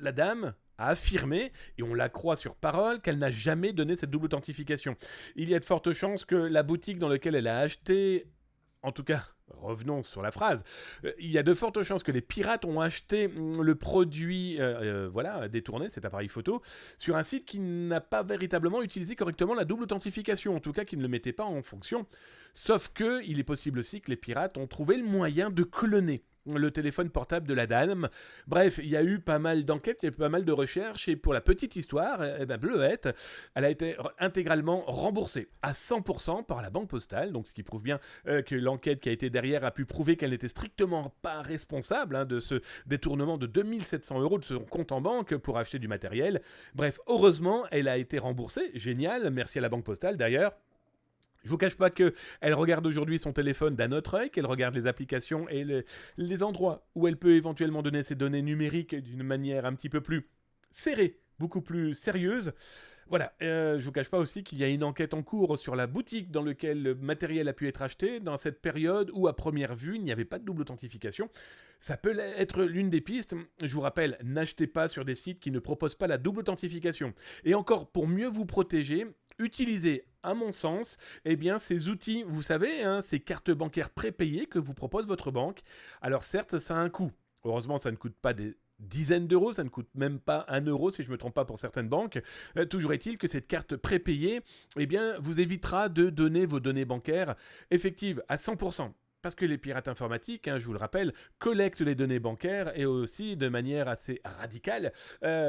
la dame a affirmé, et on la croit sur parole, qu'elle n'a jamais donné cette double authentification. Il y a de fortes chances que la boutique dans laquelle elle a acheté, en tout cas, revenons sur la phrase, il y a de fortes chances que les pirates ont acheté le produit détourné, cet appareil photo, sur un site qui n'a pas véritablement utilisé correctement la double authentification, en tout cas qui ne le mettait pas en fonction. Sauf que il est possible aussi que les pirates ont trouvé le moyen de cloner le téléphone portable de la dame. Bref, il y a eu pas mal d'enquêtes, il y a eu pas mal de recherches, et pour la petite histoire, Bleuette, elle a été intégralement remboursée à 100% par la Banque Postale, donc ce qui prouve bien que l'enquête qui a été derrière a pu prouver qu'elle n'était strictement pas responsable de ce détournement de 2700 € de son compte en banque pour acheter du matériel. Bref, heureusement, elle a été remboursée, génial, merci à la Banque Postale d'ailleurs. Je vous cache pas qu'elle regarde aujourd'hui son téléphone d'un autre œil, qu'elle regarde les applications et les endroits où elle peut éventuellement donner ses données numériques d'une manière un petit peu plus serrée, beaucoup plus sérieuse. Voilà, je vous cache pas aussi qu'il y a une enquête en cours sur la boutique dans laquelle le matériel a pu être acheté dans cette période où à première vue il n'y avait pas de double authentification. Ça peut être l'une des pistes. Je vous rappelle, n'achetez pas sur des sites qui ne proposent pas la double authentification. Et encore, pour mieux vous protéger, utilisez, à mon sens, ces outils, vous savez, ces cartes bancaires prépayées que vous propose votre banque. Alors certes, ça a un coût. Heureusement, ça ne coûte pas des dizaines d'euros, ça ne coûte même pas 1 € si je ne me trompe pas pour certaines banques. Toujours est-il que cette carte prépayée, vous évitera de donner vos données bancaires effectives à 100%. Parce que les pirates informatiques, je vous le rappelle, collectent les données bancaires et aussi de manière assez radicale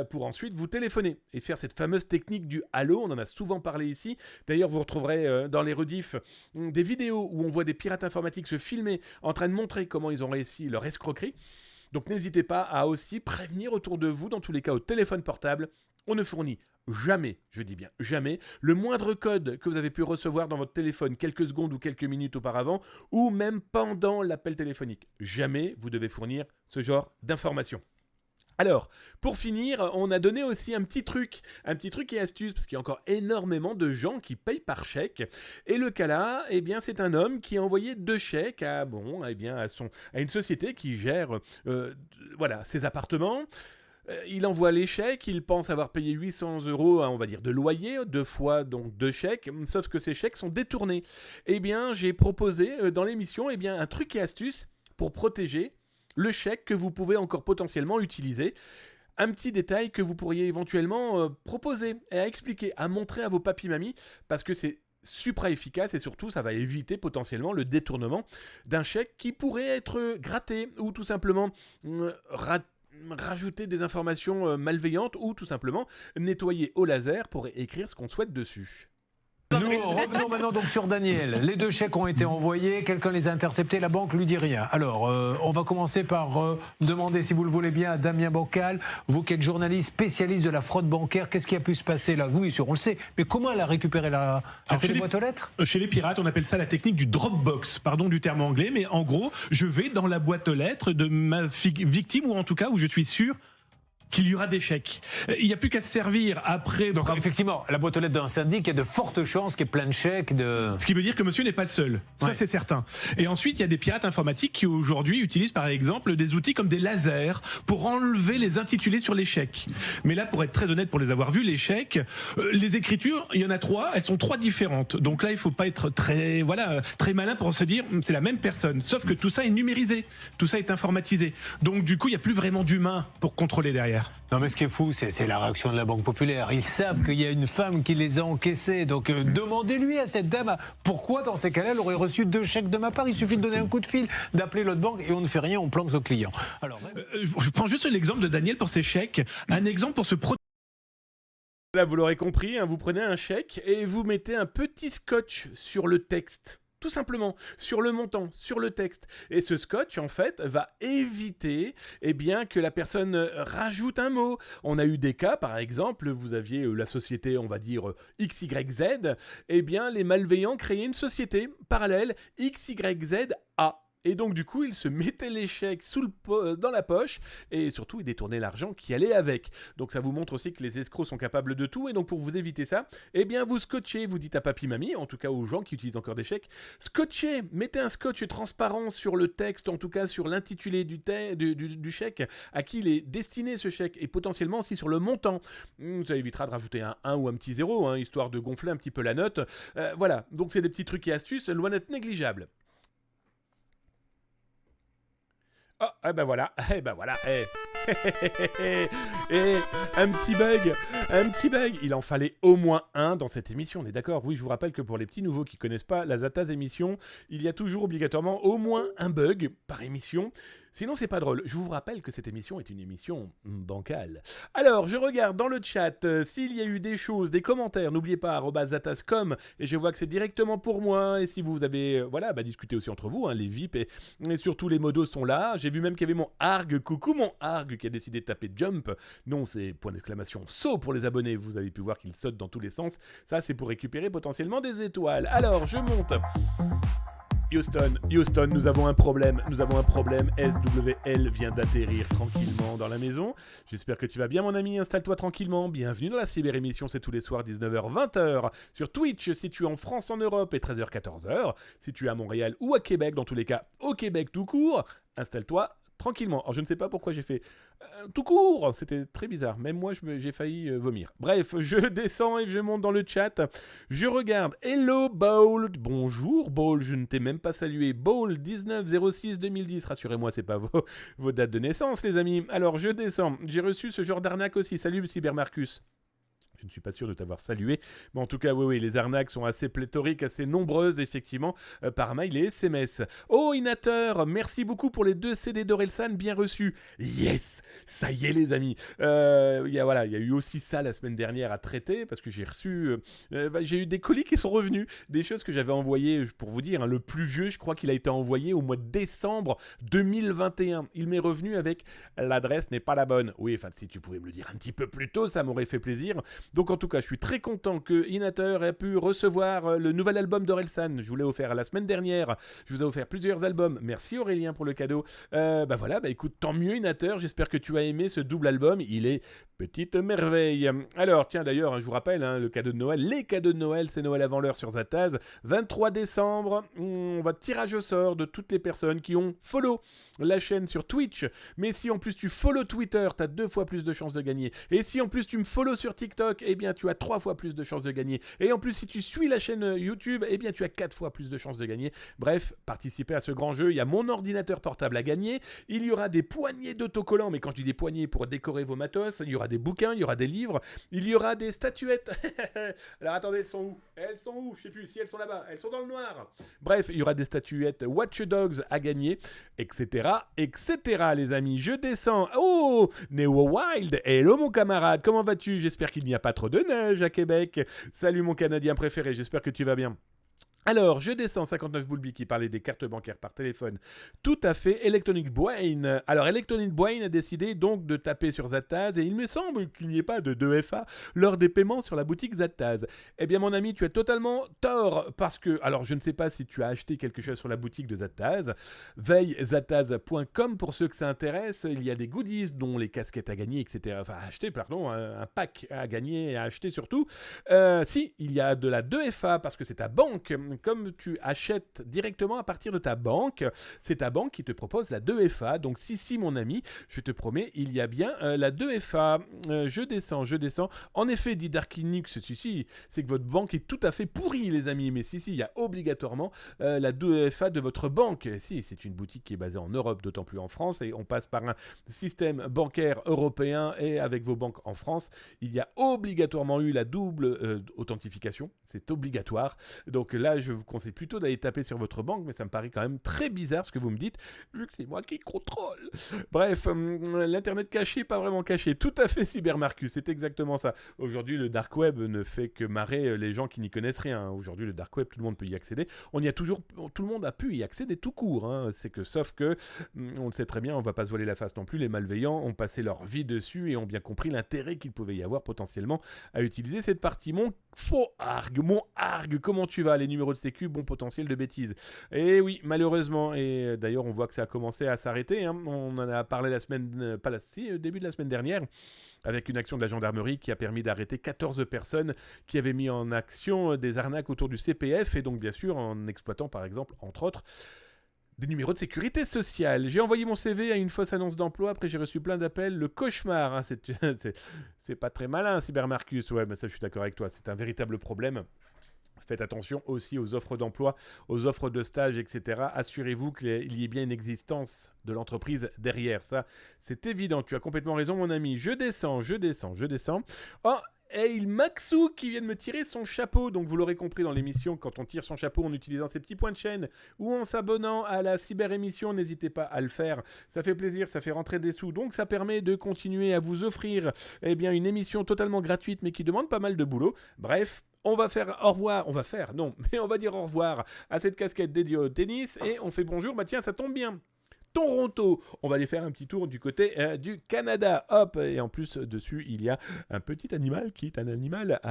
pour ensuite vous téléphoner et faire cette fameuse technique du halo. On en a souvent parlé ici. D'ailleurs, vous retrouverez dans les rediffs des vidéos où on voit des pirates informatiques se filmer en train de montrer comment ils ont réussi leur escroquerie. Donc n'hésitez pas à aussi prévenir autour de vous, dans tous les cas au téléphone portable, on ne fournit jamais, je dis bien jamais, le moindre code que vous avez pu recevoir dans votre téléphone quelques secondes ou quelques minutes auparavant, ou même pendant l'appel téléphonique. Jamais vous devez fournir ce genre d'informations. Alors, pour finir, on a donné aussi un petit truc et astuce, parce qu'il y a encore énormément de gens qui payent par chèque. Et le cas là, eh bien, c'est un homme qui a envoyé 2 chèques à une société qui gère ses appartements. Il envoie les chèques, il pense avoir payé 800 €, on va dire, de loyer, 2 fois donc 2 chèques, sauf que ces chèques sont détournés. Eh bien, j'ai proposé dans l'émission un truc et astuce pour protéger le chèque que vous pouvez encore potentiellement utiliser. Un petit détail que vous pourriez éventuellement proposer et à expliquer, à montrer à vos papis-mamies, parce que c'est super efficace et surtout ça va éviter potentiellement le détournement d'un chèque qui pourrait être gratté ou tout simplement rajouter des informations malveillantes ou tout simplement nettoyer au laser pour écrire ce qu'on souhaite dessus. Nous revenons maintenant donc sur Daniel. Les 2 chèques ont été envoyés, quelqu'un les a interceptés, la banque lui dit rien. Alors, on va commencer par demander, si vous le voulez bien, à Damien Bancal, vous qui êtes journaliste spécialiste de la fraude bancaire, qu'est-ce qui a pu se passer là? Oui, on le sait, mais comment elle a récupéré les boîtes aux lettres? Chez les pirates, on appelle ça la technique du Dropbox, pardon du terme anglais, mais en gros, je vais dans la boîte aux lettres de ma victime, ou en tout cas où je suis sûr qu'il y aura des chèques. Il n'y a plus qu'à se servir après. Donc effectivement, la boîte aux lettres d'un syndic, il y a de fortes chances qu'il y ait plein de chèques. Ce qui veut dire que monsieur n'est pas le seul. Ça, c'est certain. Et ensuite, il y a des pirates informatiques qui aujourd'hui utilisent par exemple des outils comme des lasers pour enlever les intitulés sur les chèques. Mais là, pour être très honnête, pour les avoir vus, les chèques, les écritures, il y en a 3, elles sont 3 différentes. Donc là, il ne faut pas être très malin pour se dire c'est la même personne. Sauf que tout ça est numérisé, tout ça est informatisé. Donc du coup, il n'y a plus vraiment d'humain pour contrôler derrière. Non mais ce qui est fou, c'est la réaction de la Banque Populaire. Ils savent qu'il y a une femme qui les a encaissés. Donc demandez-lui à cette dame pourquoi dans ces cas-là elle aurait reçu 2 chèques de ma part. Il suffit de donner un coup de fil, d'appeler l'autre banque et on ne fait rien, on plante le client. Alors, je prends juste l'exemple de Daniel pour ses chèques. Un exemple pour se protéger. Là, vous l'aurez compris, vous prenez un chèque et vous mettez un petit scotch sur le texte. Tout simplement, sur le montant, sur le texte. Et ce scotch, en fait, va éviter que la personne rajoute un mot. On a eu des cas, par exemple, vous aviez la société, on va dire, XYZ, les malveillants créaient une société parallèle, XYZA. Et donc du coup, ils se mettaient les chèques dans la poche et surtout ils détournaient l'argent qui allait avec. Donc ça vous montre aussi que les escrocs sont capables de tout et donc pour vous éviter ça, vous scotchez, vous dites à papy-mamie, en tout cas aux gens qui utilisent encore des chèques, scotchez, mettez un scotch transparent sur le texte, en tout cas sur l'intitulé du chèque, à qui il est destiné ce chèque et potentiellement aussi sur le montant. Ça évitera de rajouter un 1 ou un petit 0, histoire de gonfler un petit peu la note. Voilà, donc c'est des petits trucs et astuces, loin d'être négligeables. Oh, un petit bug, il en fallait au moins un dans cette émission, on est d'accord? Oui, je vous rappelle que pour les petits nouveaux qui connaissent pas la Zataz émission, il y a toujours obligatoirement au moins un bug par émission. Sinon, c'est pas drôle. Je vous rappelle que cette émission est une émission bancale. Alors, je regarde dans le chat s'il y a eu des choses, des commentaires. N'oubliez pas, @zatas.com. Et je vois que c'est directement pour moi. Et si vous avez, discuté aussi entre vous, les VIP et surtout les modos sont là. J'ai vu même qu'il y avait mon Arg. Coucou mon Arg qui a décidé de taper jump. Non, c'est point d'exclamation saut pour les abonnés. Vous avez pu voir qu'il saute dans tous les sens. Ça, c'est pour récupérer potentiellement des étoiles. Alors, je monte. Houston, nous avons un problème. SWL vient d'atterrir tranquillement dans la maison. J'espère que tu vas bien, mon ami. Installe-toi tranquillement. Bienvenue dans la cyber-émission. C'est tous les soirs, 19h-20h. Sur Twitch, si tu es en France, en Europe, et 13h-14h. Si tu es à Montréal ou à Québec, dans tous les cas, au Québec tout court, installe-toi tranquillement. Alors, je ne sais pas pourquoi j'ai fait tout court. C'était très bizarre. Même moi, j'ai failli vomir. Bref, je descends et je monte dans le chat. Je regarde. Hello, Bowl. Bonjour, Bowl. Je ne t'ai même pas salué. Bowl 19-06-2010. Rassurez-moi, c'est pas vos dates de naissance, les amis. Alors, je descends. J'ai reçu ce genre d'arnaque aussi. Salut, Cybermarcus. Je ne suis pas sûr de t'avoir salué. Mais en tout cas, oui, les arnaques sont assez pléthoriques, assez nombreuses, effectivement, par mail et SMS. Oh, Inateur, merci beaucoup pour les 2 CD d'Orelsan bien reçus. Yes, ça y est, les amis. Il y a eu aussi ça la semaine dernière à traiter, parce que j'ai reçu... j'ai eu des colis qui sont revenus. Des choses que j'avais envoyées, pour vous dire, le plus vieux, je crois qu'il a été envoyé au mois de décembre 2021. Il m'est revenu avec l'adresse n'est pas la bonne. Oui, enfin, si tu pouvais me le dire un petit peu plus tôt, ça m'aurait fait plaisir. Donc en tout cas, je suis très content que Inateur ait pu recevoir le nouvel album d'Orelsan. Je vous l'ai offert la semaine dernière. Je vous ai offert plusieurs albums. Merci Aurélien pour le cadeau. Écoute, tant mieux Inateur. J'espère que tu as aimé ce double album. Il est petite merveille. Alors, tiens d'ailleurs, je vous rappelle, le cadeau de Noël. Les cadeaux de Noël, c'est Noël avant l'heure sur Zataz. 23 décembre, on va tirage au sort de toutes les personnes qui ont follow la chaîne sur Twitch. Mais si en plus tu follow Twitter, tu as 2 fois plus de chances de gagner. Et si en plus tu me follow sur TikTok, eh bien tu as 3 fois plus de chances de gagner. Et en plus si tu suis la chaîne YouTube, eh bien tu as 4 fois plus de chances de gagner. Bref, participez à ce grand jeu. Il y a mon ordinateur portable à gagner. Il y aura des poignées d'autocollants. Mais quand je dis des poignées pour décorer vos matos, il y aura des bouquins, il y aura des livres, il y aura des statuettes. Alors attendez, elles sont où ? Elles sont où ? Je sais plus si elles sont là-bas. Elles sont dans le noir. Bref, il y aura des statuettes Watch Dogs à gagner, etc. les amis. Je descends. Oh, Neo Wild. Hello mon camarade, comment vas-tu ? J'espère qu'il n'y a pas trop de neige à Québec. Salut mon Canadien préféré, j'espère que tu vas bien. Alors, je descends 59 Boulby qui parlait des cartes bancaires par téléphone. Tout à fait, Electronic Brain. Alors, Electronic Brain a décidé donc de taper sur Zataz et il me semble qu'il n'y ait pas de 2FA lors des paiements sur la boutique Zataz. Eh bien, mon ami, tu as totalement tort parce que, alors je ne sais pas si tu as acheté quelque chose sur la boutique de Zataz. Veille zataz.com pour ceux que ça intéresse. Il y a des goodies, dont les casquettes à gagner, etc. Enfin, à acheter, pardon, un pack à gagner et à acheter surtout. Si, il y a de la 2FA parce que c'est ta banque. Comme tu achètes directement à partir de ta banque, c'est ta banque qui te propose la 2FA. Donc si mon ami, je te promets, il y a bien la 2FA. Je descends. En effet, dit Darkinix, si, c'est que votre banque est tout à fait pourrie, les amis. Mais si, il y a obligatoirement la 2FA de votre banque. Si, c'est une boutique qui est basée en Europe, d'autant plus en France, et on passe par un système bancaire européen et avec vos banques en France, il y a obligatoirement eu la double authentification. C'est obligatoire. Donc là, je vous conseille plutôt d'aller taper sur votre banque, mais ça me paraît quand même très bizarre ce que vous me dites, vu que c'est moi qui contrôle. Bref, l'internet caché, pas vraiment caché. Tout à fait, Cybermarcus, c'est exactement ça. Aujourd'hui, le dark web ne fait que marrer les gens qui n'y connaissent rien. Aujourd'hui, le dark web, tout le monde peut y accéder. Tout le monde a pu y accéder tout court. C'est que, sauf que, on le sait très bien, on va pas se voiler la face non plus. Les malveillants ont passé leur vie dessus et ont bien compris l'intérêt qu'il pouvait y avoir potentiellement à utiliser cette partie. Mon argue, comment tu vas ? Les numéros de sécu, bon potentiel de bêtises. Et oui, malheureusement, et d'ailleurs on voit que ça a commencé à s'arrêter, on en a parlé début de la semaine dernière, avec une action de la gendarmerie qui a permis d'arrêter 14 personnes qui avaient mis en action des arnaques autour du CPF, et donc bien sûr en exploitant par exemple, entre autres, des numéros de sécurité sociale. J'ai envoyé mon CV à une fausse annonce d'emploi, après j'ai reçu plein d'appels, le cauchemar, c'est pas très malin, Cybermarcus, ouais, mais ça je suis d'accord avec toi, c'est un véritable problème. Faites attention aussi aux offres d'emploi, aux offres de stage, etc. Assurez-vous qu'il y ait bien une existence de l'entreprise derrière. Ça, c'est évident. Tu as complètement raison, mon ami. Je descends. Oh, et il Maxou qui vient de me tirer son chapeau. Donc vous l'aurez compris dans l'émission, quand on tire son chapeau en utilisant ses petits points de chaîne ou en s'abonnant à la cyber-émission, n'hésitez pas à le faire. Ça fait plaisir, ça fait rentrer des sous. Donc ça permet de continuer à vous offrir une émission totalement gratuite mais qui demande pas mal de boulot. Bref. On va dire au revoir à cette casquette dédiée au tennis et on fait bonjour, tiens, ça tombe bien. Toronto, on va aller faire un petit tour du côté du Canada, hop, et en plus dessus il y a un petit animal qui est un animal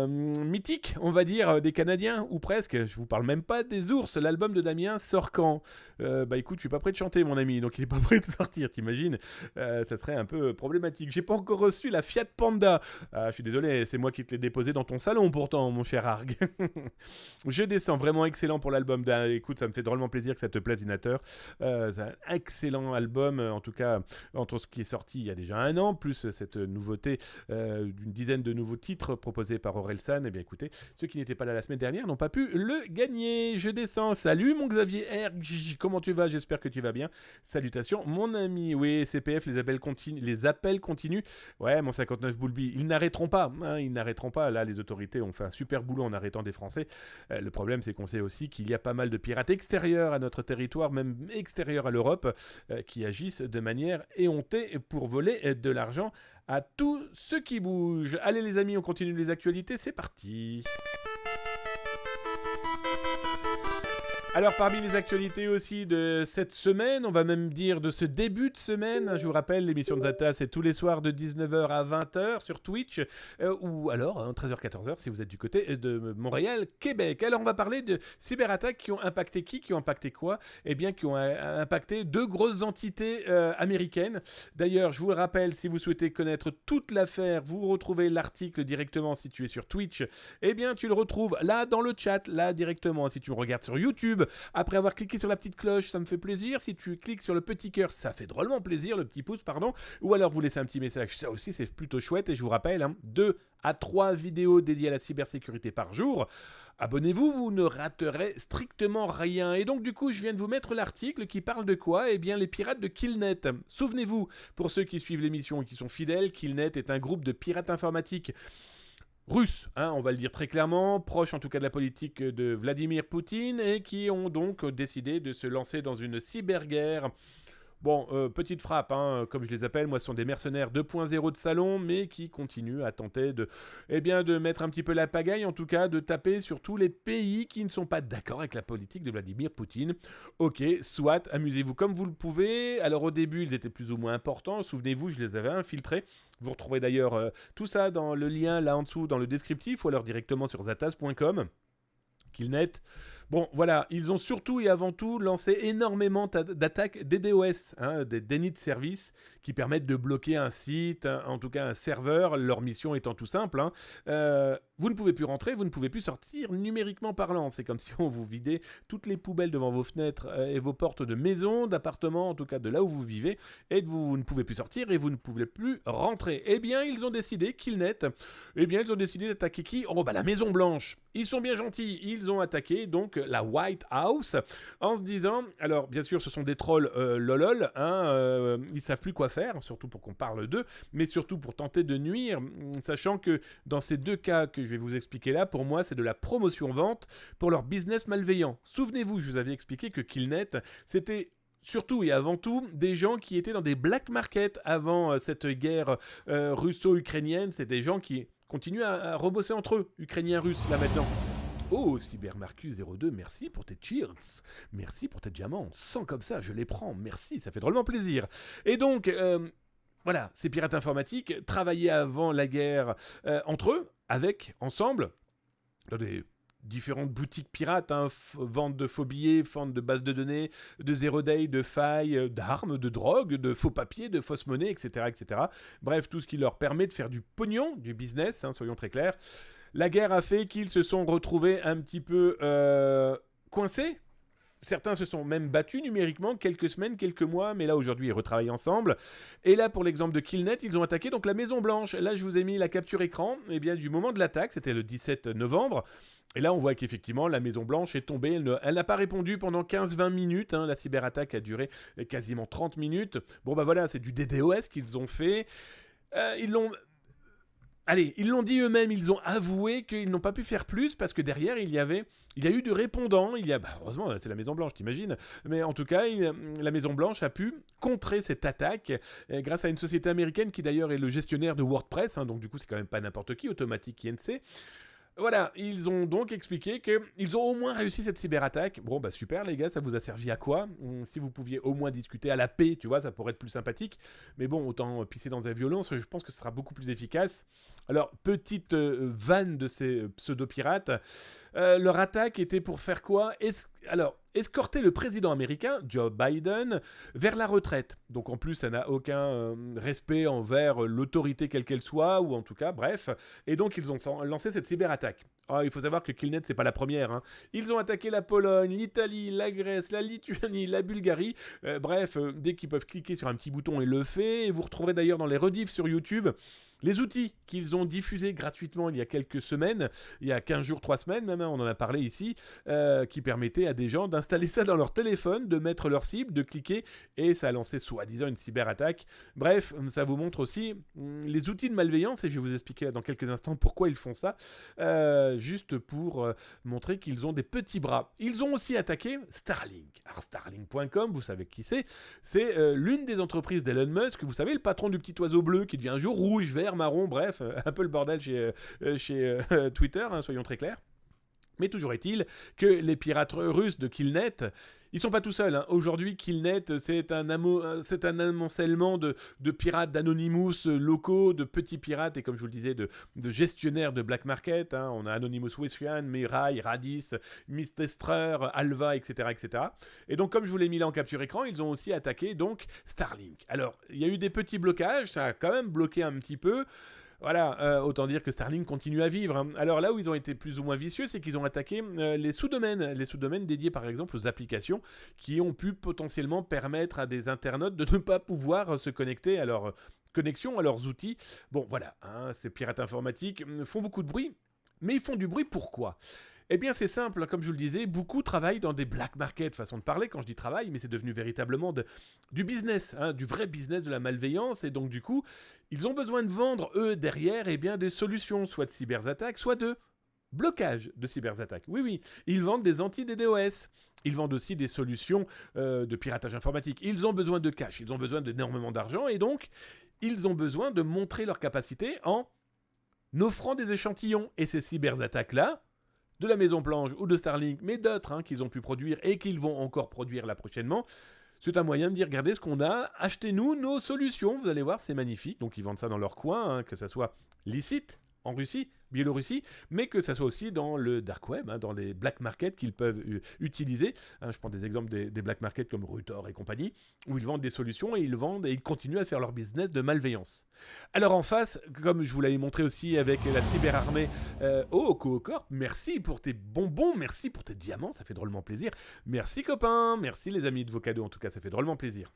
mythique, on va dire, des Canadiens, ou presque, je vous parle même pas des ours. L'album de Damien sort quand ? Écoute, je suis pas prêt de chanter mon ami, donc il est pas prêt de sortir, t'imagines, ça serait un peu problématique. J'ai pas encore reçu la Fiat Panda, je suis désolé, c'est moi qui te l'ai déposé dans ton salon pourtant, mon cher Arg. Je descends, vraiment excellent pour l'album, écoute, ça me fait drôlement plaisir que ça te plaise, Inateur. C'est un excellent album, en tout cas entre ce qui est sorti il y a déjà 1 an, plus cette nouveauté d'une dizaine de nouveaux titres proposés par Orelsan. Eh bien écoutez, ceux qui n'étaient pas là la semaine dernière n'ont pas pu le gagner. Je descends. Salut mon Xavier R, comment tu vas? J'espère que tu vas bien. Salutations mon ami. Oui, CPF, les appels continuent. Ouais, mon 59 Boulby, ils n'arrêteront pas. Ils n'arrêteront pas. Là, les autorités ont fait un super boulot en arrêtant des Français. Le problème, c'est qu'on sait aussi qu'il y a pas mal de pirates extérieurs à notre territoire, même extérieurs à l'Europe, qui agissent de manière éhontée pour voler de l'argent à tout ce qui bouge. Allez les amis, on continue les actualités, c'est parti. Alors parmi les actualités aussi de cette semaine, on va même dire de ce début de semaine, je vous rappelle, l'émission de Zata, c'est tous les soirs de 19h à 20h sur Twitch, ou alors 13h-14h si vous êtes du côté de Montréal, Québec. Alors on va parler de cyberattaques qui ont impacté qui ont impacté quoi? Eh bien qui ont impacté 2 grosses entités américaines. D'ailleurs, je vous le rappelle, si vous souhaitez connaître toute l'affaire, vous retrouvez l'article directement situé sur Twitch. Eh bien tu le retrouves là dans le chat, là directement. Si tu me regardes sur YouTube, après avoir cliqué sur la petite cloche, ça me fait plaisir. Si tu cliques sur le petit cœur, ça fait drôlement plaisir, le petit pouce, pardon. Ou alors vous laissez un petit message, ça aussi c'est plutôt chouette. Et je vous rappelle, 2 à 3 vidéos dédiées à la cybersécurité par jour. Abonnez-vous, vous ne raterez strictement rien. Et donc du coup, je viens de vous mettre l'article qui parle de quoi? Eh bien, les pirates de Killnet. Souvenez-vous, pour ceux qui suivent l'émission et qui sont fidèles, Killnet est un groupe de pirates informatiques russes, on va le dire très clairement, proches en tout cas de la politique de Vladimir Poutine, et qui ont donc décidé de se lancer dans une cyberguerre. Bon, petite frappe, comme je les appelle, moi ce sont des mercenaires 2.0 de salon, mais qui continuent à tenter de mettre un petit peu la pagaille, en tout cas de taper sur tous les pays qui ne sont pas d'accord avec la politique de Vladimir Poutine. Ok, soit, amusez-vous comme vous le pouvez. Alors au début, ils étaient plus ou moins importants, souvenez-vous, je les avais infiltrés. Vous retrouvez d'ailleurs tout ça dans le lien là en dessous, dans le descriptif, ou alors directement sur zatas.com. Killnet. Bon, voilà, ils ont surtout et avant tout lancé énormément d'attaques DDoS, des dénis de service, qui permettent de bloquer un site, en tout cas un serveur, leur mission étant tout simple. Vous ne pouvez plus rentrer, vous ne pouvez plus sortir numériquement parlant. C'est comme si on vous vidait toutes les poubelles devant vos fenêtres et vos portes de maison, d'appartements, en tout cas de là où vous vivez, et vous ne pouvez plus sortir et vous ne pouvez plus rentrer. Eh bien, ils ont décidé, Killnet, ils ont décidé d'attaquer qui? La Maison Blanche. Ils sont bien gentils, ils ont attaqué donc la White House en se disant, alors bien sûr ce sont des trolls lolol, ils savent plus quoi faire, surtout pour qu'on parle d'eux, mais surtout pour tenter de nuire, sachant que dans ces 2 cas que je vais vous expliquer là, pour moi c'est de la promotion-vente pour leur business malveillant. Souvenez-vous, je vous avais expliqué que Killnet, c'était surtout et avant tout des gens qui étaient dans des black markets avant cette guerre russo-ukrainienne. C'est des gens qui continuent à rebosser entre eux, ukrainiens-russes là maintenant. Oh, CyberMarcus02, merci pour tes cheers. Merci pour tes diamants. Sans comme ça, je les prends. Merci, ça fait drôlement plaisir. Et donc, voilà, ces pirates informatiques travaillaient avant la guerre entre eux, ensemble, dans des différentes boutiques pirates, vente de faux billets, vente de bases de données, de zero day, de failles, d'armes, de drogue, de faux papiers, de fausses monnaies, etc., etc. Bref, tout ce qui leur permet de faire du pognon, du business, soyons très clairs. La guerre a fait qu'ils se sont retrouvés un petit peu coincés. Certains se sont même battus numériquement quelques semaines, quelques mois, mais là aujourd'hui ils retravaillent ensemble. Et là pour l'exemple de Killnet, ils ont attaqué donc la Maison Blanche. Là je vous ai mis la capture écran du moment de l'attaque, c'était le 17 novembre. Et là on voit qu'effectivement la Maison Blanche est tombée, elle n'a pas répondu pendant 15-20 minutes, la cyberattaque a duré quasiment 30 minutes. Bon bah voilà, c'est du DDoS qu'ils ont fait. Ils l'ont dit eux-mêmes, ils ont avoué qu'ils n'ont pas pu faire plus parce que derrière, il y a eu du répondant. Heureusement, c'est la Maison-Blanche, t'imagines. Mais en tout cas, la Maison-Blanche a pu contrer cette attaque grâce à une société américaine qui d'ailleurs est le gestionnaire de WordPress. Donc du coup, c'est quand même pas n'importe qui, Automatic INC. Voilà, ils ont donc expliqué qu'ils ont au moins réussi cette cyberattaque. Bon, bah super les gars, ça vous a servi à quoi? Si vous pouviez au moins discuter à la paix, tu vois, ça pourrait être plus sympathique. Mais bon, autant pisser dans la violence, je pense que ce sera beaucoup plus efficace. Alors, petite vanne de ces pseudo-pirates. Leur attaque était pour faire quoi? Escorter le président américain, Joe Biden, vers la retraite. Donc en plus, ça n'a aucun respect envers l'autorité quelle qu'elle soit, ou en tout cas, bref. Et donc, ils ont lancé cette cyberattaque. Oh, il faut savoir que Killnet, c'est pas la première. Hein. Ils ont attaqué la Pologne, l'Italie, la Grèce, la Lituanie, la Bulgarie. Bref, dès qu'ils peuvent cliquer sur un petit bouton, ils le font. Et vous retrouverez d'ailleurs dans les rediffs sur YouTube les outils qu'ils ont diffusés gratuitement il y a quelques semaines, il y a 15 jours, 3 semaines même, hein, on en a parlé ici, qui permettaient à des gens d'installer ça dans leur téléphone, de mettre leur cible, de cliquer, et ça a lancé soi-disant une cyberattaque. Bref, ça vous montre aussi les outils de malveillance, et je vais vous expliquer dans quelques instants pourquoi ils font ça, juste pour montrer qu'ils ont des petits bras. Ils ont aussi attaqué Starlink. Alors Starlink.com, vous savez qui c'est l'une des entreprises d'Elon Musk, vous savez, le patron du petit oiseau bleu qui devient un jour rouge, vert, marron, bref, un peu le bordel chez Twitter, hein, soyons très clairs. Mais toujours est-il que les pirates russes de Killnet, ils sont pas tout seuls. Hein. Aujourd'hui, Killnet, c'est un amoncellement de pirates, d'Anonymous locaux, de petits pirates et comme je vous le disais, de gestionnaires de black market. Hein. On a Anonymous Western, Mirai, Radis, Mistestrer, Alva, etc., etc. Et donc, comme je vous l'ai mis là en capture écran, ils ont aussi attaqué donc Starlink. Alors, il y a eu des petits blocages, ça a quand même bloqué un petit peu. Voilà, autant dire que Starlink continue à vivre. Hein. Alors là où ils ont été plus ou moins vicieux, c'est qu'ils ont attaqué les sous-domaines dédiés par exemple aux applications qui ont pu potentiellement permettre à des internautes de ne pas pouvoir se connecter à leur connexion, à leurs outils. Bon voilà, hein, ces pirates informatiques font beaucoup de bruit, mais ils font du bruit pourquoi ? Eh bien c'est simple, comme je vous le disais, beaucoup travaillent dans des black market, façon de parler quand je dis travail, mais c'est devenu véritablement du business, hein, du vrai business de la malveillance, et donc du coup, ils ont besoin de vendre, eux, derrière, eh bien, des solutions, soit de cyberattaques, soit de blocage de cyberattaques. Oui, ils vendent des anti-DDoS, ils vendent aussi des solutions de piratage informatique, ils ont besoin de cash, ils ont besoin d'énormément d'argent, et donc, ils ont besoin de montrer leur capacité en offrant des échantillons, et ces cyberattaques-là, de la Maison Blanche ou de Starlink, mais d'autres hein, qu'ils ont pu produire et qu'ils vont encore produire là prochainement, c'est un moyen de dire, regardez ce qu'on a, achetez-nous nos solutions, vous allez voir, c'est magnifique. Donc ils vendent ça dans leur coin, hein, que ça soit licite en Russie, Biélorussie, mais que ça soit aussi dans le dark web, hein, dans les black markets qu'ils peuvent utiliser. Hein, je prends des exemples des black markets comme Rutor et compagnie, où ils vendent des solutions et ils continuent à faire leur business de malveillance. Alors en face, comme je vous l'avais montré aussi avec la cyberarmée, Coop, merci pour tes bonbons, merci pour tes diamants, ça fait drôlement plaisir. Merci copains, merci les amis de vos cadeaux, en tout cas ça fait drôlement plaisir.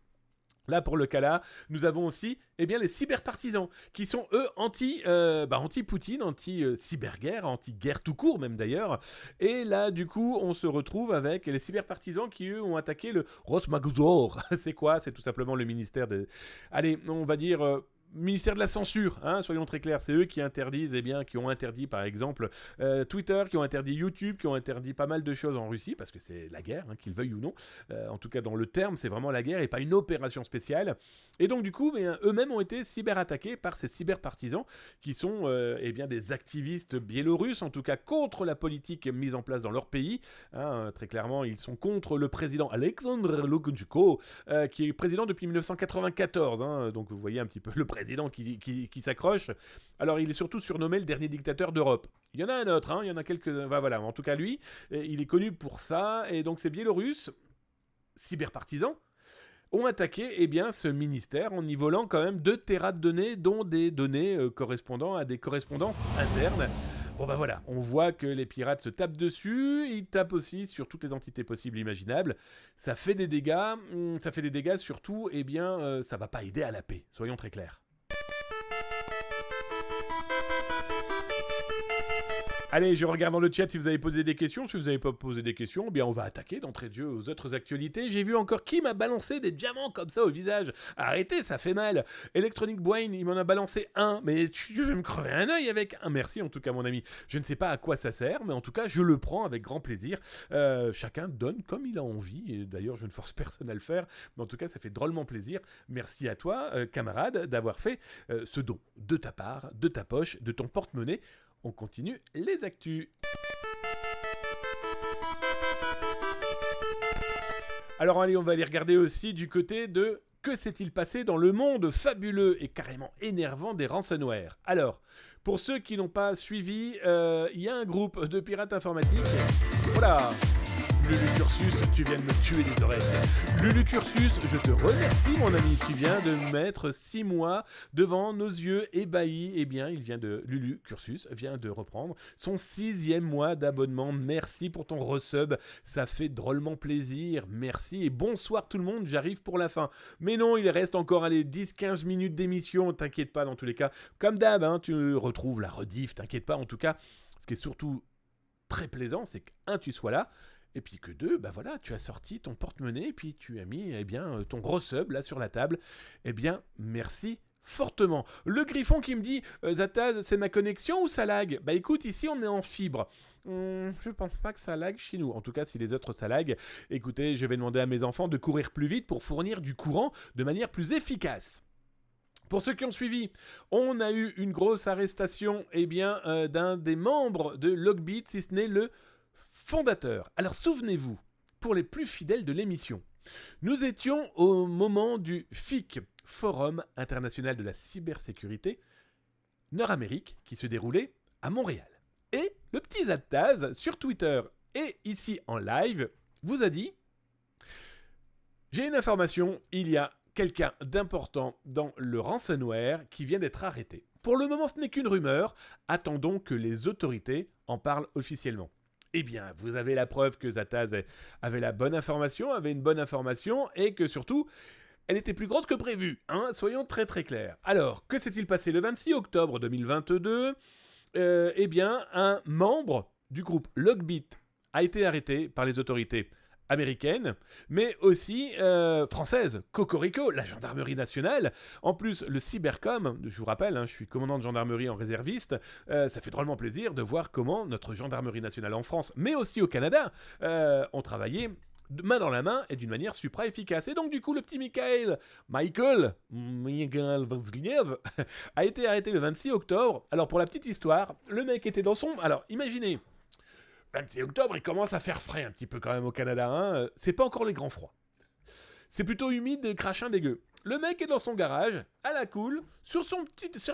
Là, pour le cas là, nous avons aussi les cyberpartisans, qui sont eux anti-Poutine, anti-cyberguerre, anti-guerre tout court même d'ailleurs. Et là, du coup, on se retrouve avec les cyberpartisans qui, eux, ont attaqué le Rosmagzor. C'est quoi ? C'est tout simplement le ministère de... Allez, on va dire... ministère de la censure, hein, soyons très clairs, c'est eux qui interdisent, qui ont interdit par exemple Twitter, qui ont interdit YouTube, qui ont interdit pas mal de choses en Russie, parce que c'est la guerre, hein, qu'ils veuillent ou non, en tout cas dans le terme, c'est vraiment la guerre et pas une opération spéciale, et donc du coup, eux-mêmes ont été cyberattaqués par ces cyberpartisans, qui sont des activistes biélorusses, en tout cas contre la politique mise en place dans leur pays, hein, très clairement, ils sont contre le président Alexandre Lukashenko, qui est président depuis 1994, hein, donc vous voyez un petit peu le président qui s'accroche. Alors il est surtout surnommé le dernier dictateur d'Europe. Il y en a un autre, hein, il y en a quelques... voilà, en tout cas lui, il est connu pour ça, et donc ces Biélorusses, cyberpartisans, ont attaqué ce ministère en y volant quand même 2 téras de données, dont des données correspondant à des correspondances internes. Bon voilà, on voit que les pirates se tapent dessus, ils tapent aussi sur toutes les entités possibles et imaginables. Ça fait des dégâts, surtout, ça va pas aider à la paix, soyons très clairs. Allez, je regarde dans le chat si vous avez posé des questions. Si vous n'avez pas posé des questions, on va attaquer d'entrée de jeu aux autres actualités. J'ai vu encore qui m'a balancé des diamants comme ça au visage. Arrêtez, ça fait mal. Electronic Brain, il m'en a balancé un. Mais je vais me crever un œil avec un. Merci en tout cas, mon ami. Je ne sais pas à quoi ça sert, mais en tout cas, je le prends avec grand plaisir. Chacun donne comme il a envie. Et d'ailleurs, je ne force personne à le faire. Mais en tout cas, ça fait drôlement plaisir. Merci à toi, camarade, d'avoir fait ce don de ta part, de ta poche, de ton porte-monnaie. On continue les actus. Alors allez, on va aller regarder aussi du côté de que s'est-il passé dans le monde fabuleux et carrément énervant des ransomware. Alors, pour ceux qui n'ont pas suivi, il y a un groupe de pirates informatiques. Voilà, le curseur Cursus, tu viens de me tuer les oreilles. Lulu Cursus, je te remercie mon ami, tu viens de mettre 6 mois devant nos yeux ébahis. Eh bien, Lulu Cursus vient de reprendre son 6e mois d'abonnement. Merci pour ton resub, ça fait drôlement plaisir. Merci et bonsoir tout le monde, j'arrive pour la fin. Mais non, il reste encore 10-15 minutes d'émission, t'inquiète pas dans tous les cas. Comme d'hab, hein, tu retrouves la rediff, t'inquiète pas en tout cas. Ce qui est surtout très plaisant, c'est que tu sois là. Et puis que 2, voilà, tu as sorti ton porte-monnaie et puis tu as mis ton gros sub là sur la table. Eh bien, merci fortement. Le Griffon qui me dit Zataz, c'est ma connexion ou ça lag ? Écoute, ici on est en fibre. Je pense pas que ça lag chez nous. En tout cas, si les autres ça lag, écoutez, je vais demander à mes enfants de courir plus vite pour fournir du courant de manière plus efficace. Pour ceux qui ont suivi, on a eu une grosse arrestation d'un des membres de Logbit, si ce n'est le fondateur. Alors souvenez-vous, pour les plus fidèles de l'émission, nous étions au moment du FIC, Forum International de la Cybersécurité Nord-Amérique, qui se déroulait à Montréal. Et le petit Zataz, sur Twitter et ici en live, vous a dit « J'ai une information, il y a quelqu'un d'important dans le ransomware qui vient d'être arrêté. Pour le moment, ce n'est qu'une rumeur, attendons que les autorités en parlent officiellement. » Eh bien, vous avez la preuve que Zataz avait une bonne information, et que surtout, elle était plus grosse que prévu, hein, soyons très très clairs. Alors, que s'est-il passé le 26 octobre 2022 ? Un membre du groupe Logbit a été arrêté par les autorités américaine, mais aussi française, Cocorico, la gendarmerie nationale. En plus, le Cybercom, je vous rappelle, je suis commandant de gendarmerie en réserviste, ça fait drôlement plaisir de voir comment notre gendarmerie nationale en France, mais aussi au Canada, ont travaillé main dans la main et d'une manière supra efficace. Et donc du coup, le petit Michael Vasiliev a été arrêté le 26 octobre. Alors pour la petite histoire, le mec était dans son... Alors imaginez, 26 octobre, il commence à faire frais un petit peu quand même au Canada. Hein. C'est pas encore les grands froids. C'est plutôt humide, crachin, dégueu. Le mec est dans son garage, à la cool, sur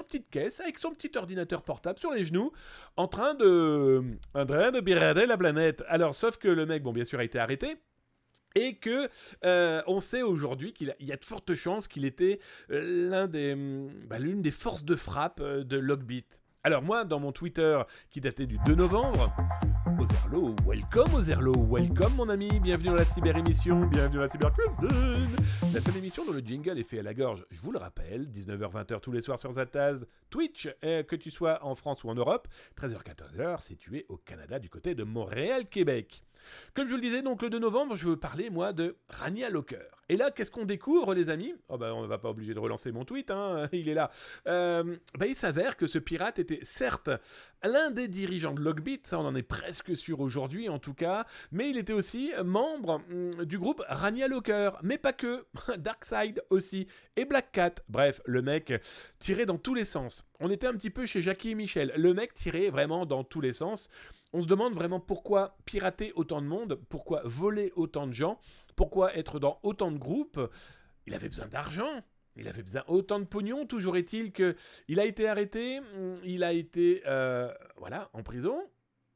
petite caisse, avec son petit ordinateur portable sur les genoux, en train de pirater la planète. Alors, sauf que le mec, bien sûr, a été arrêté. Et que on sait aujourd'hui qu'il y a de fortes chances qu'il était l'une des forces de frappe de Logbit. Alors moi, dans mon Twitter qui datait du 2 novembre, Ozerlo, welcome mon ami, bienvenue dans la cyber-émission, bienvenue dans la cyber-question, la seule émission dont le jingle est fait à la gorge, je vous le rappelle, 19h-20h tous les soirs sur Zataz, Twitch, que tu sois en France ou en Europe, 13h-14h si tu es au Canada du côté de Montréal, Québec. Comme je vous le disais, donc le 2 novembre, je veux parler, moi, de Rania Locker. Et là, qu'est-ce qu'on découvre, les amis ? On ne va pas obliger de relancer mon tweet, il est là. Il s'avère que ce pirate était, certes, l'un des dirigeants de Logbit, ça on en est presque sûr aujourd'hui, en tout cas, mais il était aussi membre du groupe Rania Locker, mais pas que, Darkside aussi, et Black Cat. Bref, le mec tirait dans tous les sens. On était un petit peu chez Jackie et Michel. Le mec tirait vraiment dans tous les sens. On se demande vraiment pourquoi pirater autant de monde, pourquoi voler autant de gens, pourquoi être dans autant de groupes. Il avait besoin d'argent, il avait besoin autant de pognon. Toujours est-il qu'il a été arrêté, il a été en prison.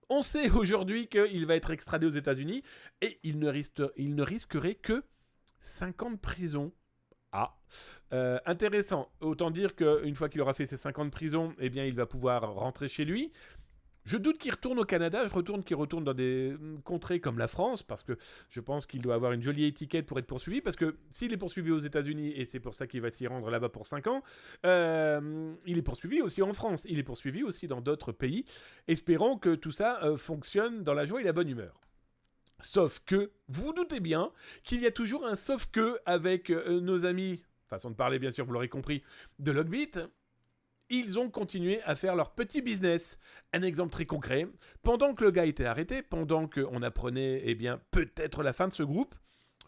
On sait aujourd'hui qu'il va être extradé aux États-Unis et il ne risquerait que 5 ans de prison. Intéressant. Autant dire qu'une fois qu'il aura fait ses 5 ans de prison, il va pouvoir rentrer chez lui. Je doute qu'il retourne au Canada, qu'il retourne dans des contrées comme la France, parce que je pense qu'il doit avoir une jolie étiquette pour être poursuivi, parce que s'il est poursuivi aux États-Unis, et c'est pour ça qu'il va s'y rendre là-bas pour 5 ans, il est poursuivi aussi en France, il est poursuivi aussi dans d'autres pays. Espérons que tout ça fonctionne dans la joie et la bonne humeur. Sauf que, vous vous doutez bien qu'il y a toujours un sauf que avec nos amis, façon de parler bien sûr, vous l'aurez compris, de Logbit. Ils ont continué à faire leur petit business. Un exemple très concret, pendant que le gars était arrêté, pendant qu'on apprenait peut-être la fin de ce groupe,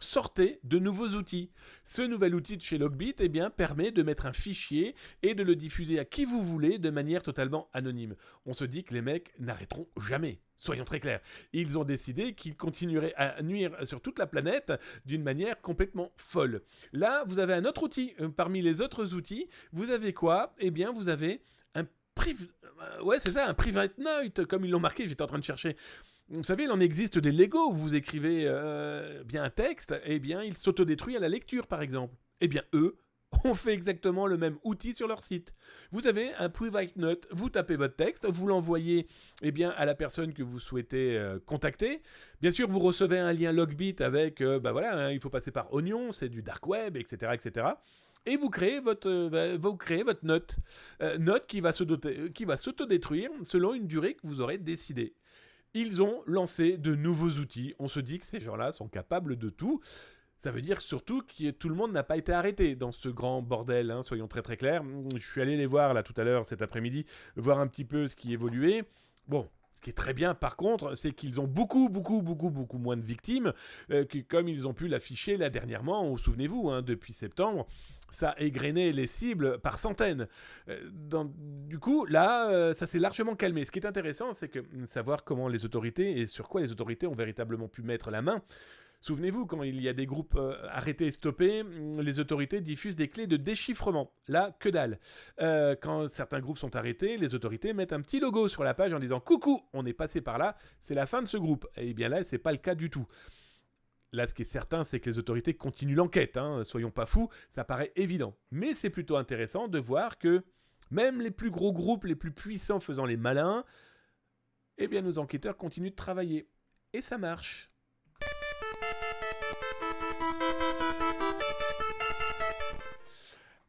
sortez de nouveaux outils. Ce nouvel outil de chez Logbit permet de mettre un fichier et de le diffuser à qui vous voulez de manière totalement anonyme. On se dit que les mecs n'arrêteront jamais. Soyons très clairs. Ils ont décidé qu'ils continueraient à nuire sur toute la planète d'une manière complètement folle. Là, vous avez un autre outil. Parmi les autres outils, vous avez quoi ? Vous avez un private note, comme ils l'ont marqué, j'étais en train de chercher. Vous savez, il en existe des Lego où vous écrivez bien un texte, et bien il s'autodétruit à la lecture par exemple. Eh bien eux ont fait exactement le même outil sur leur site. Vous avez un private note, vous tapez votre texte, vous l'envoyez à la personne que vous souhaitez contacter. Bien sûr, vous recevez un lien Logbit avec, il faut passer par Onion, c'est du dark web, etc., etc. Et vous créez votre note. Note qui va s'autodétruire selon une durée que vous aurez décidée. Ils ont lancé de nouveaux outils. On se dit que ces gens-là sont capables de tout. Ça veut dire surtout que tout le monde n'a pas été arrêté dans ce grand bordel, hein, soyons très très clairs. Je suis allé les voir là tout à l'heure, cet après-midi, voir un petit peu ce qui évoluait. Bon, ce qui est très bien par contre, c'est qu'ils ont beaucoup moins de victimes que comme ils ont pu l'afficher là dernièrement. Souvenez-vous, hein, depuis septembre, ça égrenait les cibles par centaines. Du coup, là, ça s'est largement calmé. Ce qui est intéressant, c'est que savoir comment les autorités et sur quoi les autorités ont véritablement pu mettre la main. Souvenez-vous, quand il y a des groupes arrêtés et stoppés, les autorités diffusent des clés de déchiffrement. Là, que dalle. Quand certains groupes sont arrêtés, les autorités mettent un petit logo sur la page en disant « Coucou, on est passé par là, c'est la fin de ce groupe ». Et bien là, c'est pas le cas du tout. Là, ce qui est certain, c'est que les autorités continuent l'enquête. Hein. Soyons pas fous, ça paraît évident. Mais c'est plutôt intéressant de voir que même les plus gros groupes, les plus puissants faisant les malins, eh bien nos enquêteurs continuent de travailler. Et ça marche.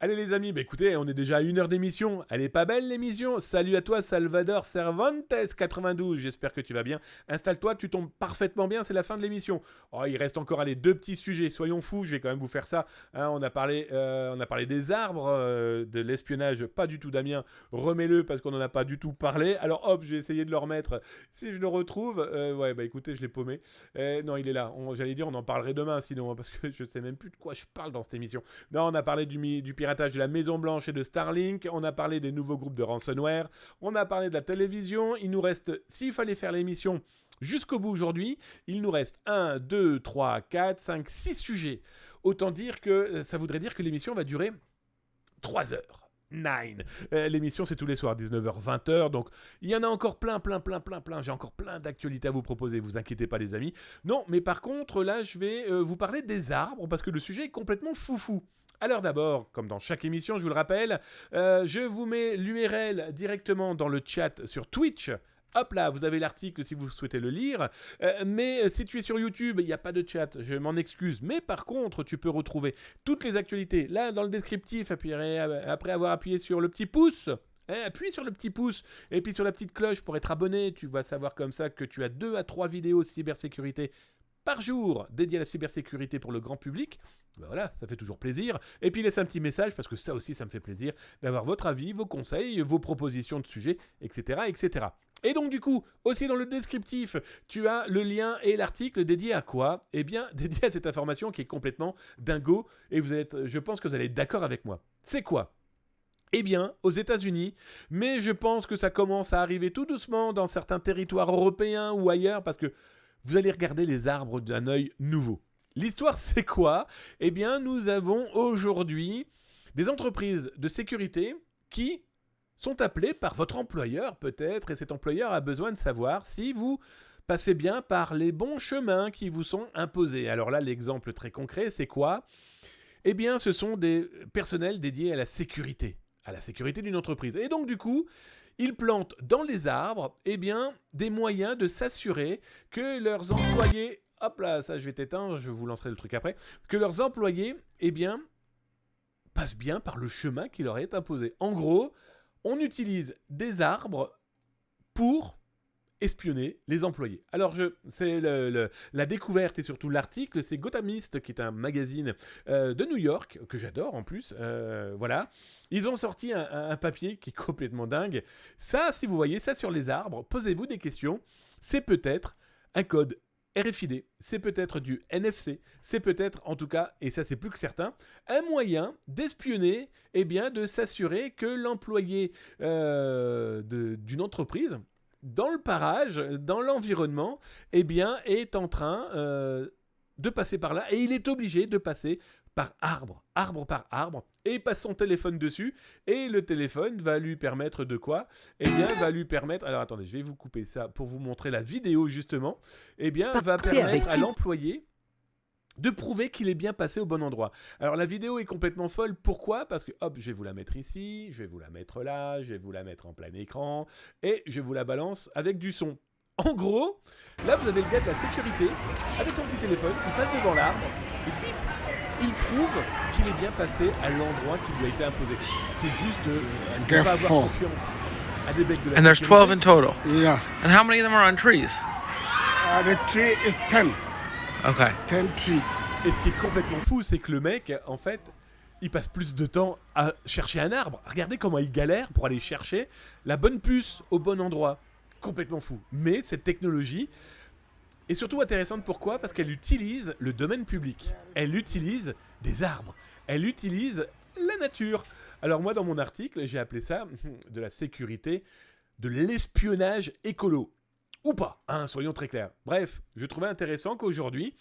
Allez les amis, écoutez, on est déjà à 1 heure d'émission. Elle est pas belle l'émission. Salut à toi Salvador Cervantes 92, j'espère que tu vas bien. Installe-toi, tu tombes parfaitement bien, c'est la fin de l'émission. Oh, il reste encore 2 petits sujets, soyons fous, je vais quand même vous faire ça. Hein, on a parlé des arbres, de l'espionnage, pas du tout Damien. Remets-le parce qu'on n'en a pas du tout parlé. Alors hop, je vais essayer de le remettre. Si je le retrouve, écoutez, je l'ai paumé. Non, il est là. J'allais dire on en parlerait demain sinon, hein, parce que je sais même plus de quoi je parle dans cette émission. Non, on a parlé du piratage de la Maison Blanche et de Starlink, on a parlé des nouveaux groupes de ransomware, on a parlé de la télévision, il nous reste, s'il fallait faire l'émission jusqu'au bout aujourd'hui, il nous reste 1, 2, 3, 4, 5, 6 sujets. Autant dire que ça voudrait dire que l'émission va durer 3 heures. 9. L'émission c'est tous les soirs 19h 20h, donc il y en a encore plein, j'ai encore plein d'actualités à vous proposer, vous inquiétez pas les amis. Non, mais par contre là je vais vous parler des arbres parce que le sujet est complètement foufou. Alors d'abord, comme dans chaque émission, je vous le rappelle, je vous mets l'URL directement dans le chat sur Twitch. Hop là, vous avez l'article si vous souhaitez le lire. Mais si tu es sur YouTube, il n'y a pas de chat, je m'en excuse. Mais par contre, tu peux retrouver toutes les actualités là dans le descriptif, après avoir appuyé sur le petit pouce. Appuie sur le petit pouce et puis sur la petite cloche pour être abonné. Tu vas savoir comme ça que tu as 2 à 3 vidéos cybersécurité par jour dédiées à la cybersécurité pour le grand public. Voilà, ça fait toujours plaisir. Et puis laisse un petit message parce que ça aussi ça me fait plaisir d'avoir votre avis, vos conseils, vos propositions de sujets, etc., etc. Et donc du coup, aussi dans le descriptif, tu as le lien et l'article dédié à quoi ? Eh bien, dédié à cette information qui est complètement dingo et je pense que vous allez être d'accord avec moi. C'est quoi ? Eh bien, aux États-Unis, mais je pense que ça commence à arriver tout doucement dans certains territoires européens ou ailleurs parce que vous allez regarder les arbres d'un œil nouveau. L'histoire, c'est quoi ? Eh bien, nous avons aujourd'hui des entreprises de sécurité qui sont appelées par votre employeur peut-être, et cet employeur a besoin de savoir si vous passez bien par les bons chemins qui vous sont imposés. Alors là, l'exemple très concret, c'est quoi ? Eh bien, ce sont des personnels dédiés à la sécurité d'une entreprise. Et donc, du coup, ils plantent dans les arbres, des moyens de s'assurer que leurs employés... Hop là, ça je vais t'éteindre, je vous lancerai le truc après. Que leurs employés, passent bien par le chemin qui leur est imposé. En gros, on utilise des arbres pour espionner les employés. Alors, c'est la découverte et surtout l'article, c'est Gothamist, qui est un magazine de New York, que j'adore en plus, voilà. Ils ont sorti un papier qui est complètement dingue. Ça, si vous voyez ça sur les arbres, posez-vous des questions. C'est peut-être un code RFID, c'est peut-être du NFC, c'est peut-être, en tout cas, et ça c'est plus que certain, un moyen d'espionner, de s'assurer que l'employé d'une entreprise, dans le parage, dans l'environnement, est en train de passer par là et il est obligé de passer par arbre par arbre, et il passe son téléphone dessus, et le téléphone va lui permettre de quoi ? Eh bien, va lui permettre... Alors attendez, je vais vous couper ça pour vous montrer la vidéo justement. Eh bien, va permettre à l'employé de prouver qu'il est bien passé au bon endroit. Alors la vidéo est complètement folle, pourquoi ? Parce que hop, je vais vous la mettre ici, je vais vous la mettre là, je vais vous la mettre en plein écran, et je vous la balance avec du son. En gros, là vous avez le gars de la sécurité, avec son petit téléphone, il passe devant l'arbre, et bip, il prouve qu'il est bien passé à l'endroit qui lui a été imposé. C'est juste, on va avoir confiance à des becs de la sécurité. And there's 12 in total? Yeah. And how many of them are on trees? The tree is 10. Okay. 10 trees. Et ce qui est complètement fou, c'est que le mec, en fait, il passe plus de temps à chercher un arbre. Regardez comment il galère pour aller chercher la bonne puce au bon endroit. Complètement fou. Mais cette technologie est surtout intéressante, pourquoi ? Parce qu'elle utilise le domaine public. Elle utilise des arbres. Elle utilise la nature. Alors moi, dans mon article, j'ai appelé ça de la sécurité, de l'espionnage écolo. Ou pas, hein, soyons très clairs. Bref, je trouvais intéressant qu'aujourd'hui,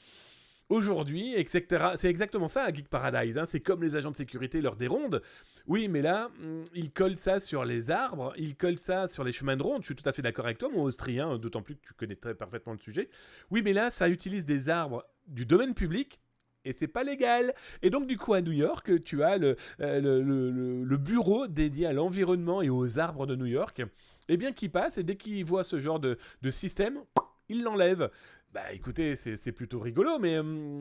etc. C'est exactement ça, Geek Paradise. Hein, c'est comme les agents de sécurité leur déronde. Oui, mais là, ils collent ça sur les arbres, ils collent ça sur les chemins de ronde. Je suis tout à fait d'accord avec toi, mon Austrien, d'autant plus que tu connais très parfaitement le sujet. Oui, mais là, ça utilise des arbres du domaine public. Et c'est pas légal. Et donc, du coup, à New York, tu as le bureau dédié à l'environnement et aux arbres de New York, eh bien, qui passe, et dès qu'il voit ce genre de système, il l'enlève. Bah écoutez, c'est plutôt rigolo, mais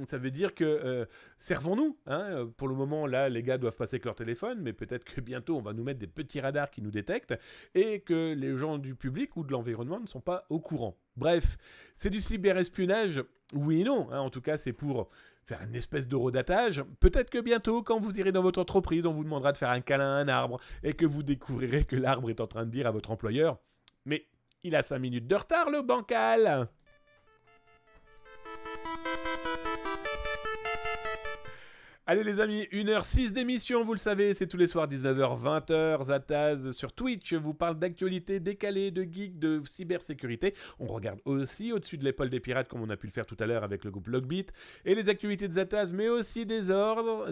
ça veut dire que servons-nous. Hein, pour le moment, là, les gars doivent passer avec leur téléphone, mais peut-être que bientôt, on va nous mettre des petits radars qui nous détectent et que les gens du public ou de l'environnement ne sont pas au courant. Bref, c'est du cyberespionnage, oui et non. Hein, en tout cas, c'est pour faire une espèce d'eurodatage. Peut-être que bientôt, quand vous irez dans votre entreprise, on vous demandera de faire un câlin à un arbre et que vous découvrirez que l'arbre est en train de dire à votre employeur « Mais il a 5 minutes de retard, le bancal !» Allez les amis, 1h06 d'émission, vous le savez, c'est tous les soirs 19h, 20h, Zataz sur Twitch, je vous parle d'actualités décalées, de geeks, de cybersécurité. On regarde aussi au-dessus de l'épaule des pirates, comme on a pu le faire tout à l'heure avec le groupe Logbit, et les actualités de Zataz, mais aussi des autres.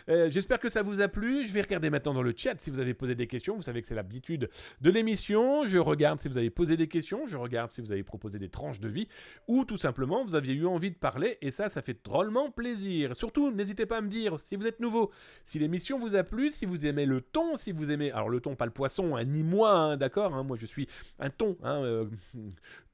J'espère que ça vous a plu, je vais regarder maintenant dans le chat si vous avez posé des questions, vous savez que c'est l'habitude de l'émission, je regarde si vous avez posé des questions, je regarde si vous avez proposé des tranches de vie, ou tout simplement vous aviez eu envie de parler, et ça fait drôlement plaisir. Surtout, n'hésitez pas à me dire si vous êtes nouveau, si l'émission vous a plu, si vous aimez le thon, si vous aimez... Alors le thon, pas le poisson, hein, ni moi, hein, d'accord hein, moi je suis un thon, hein,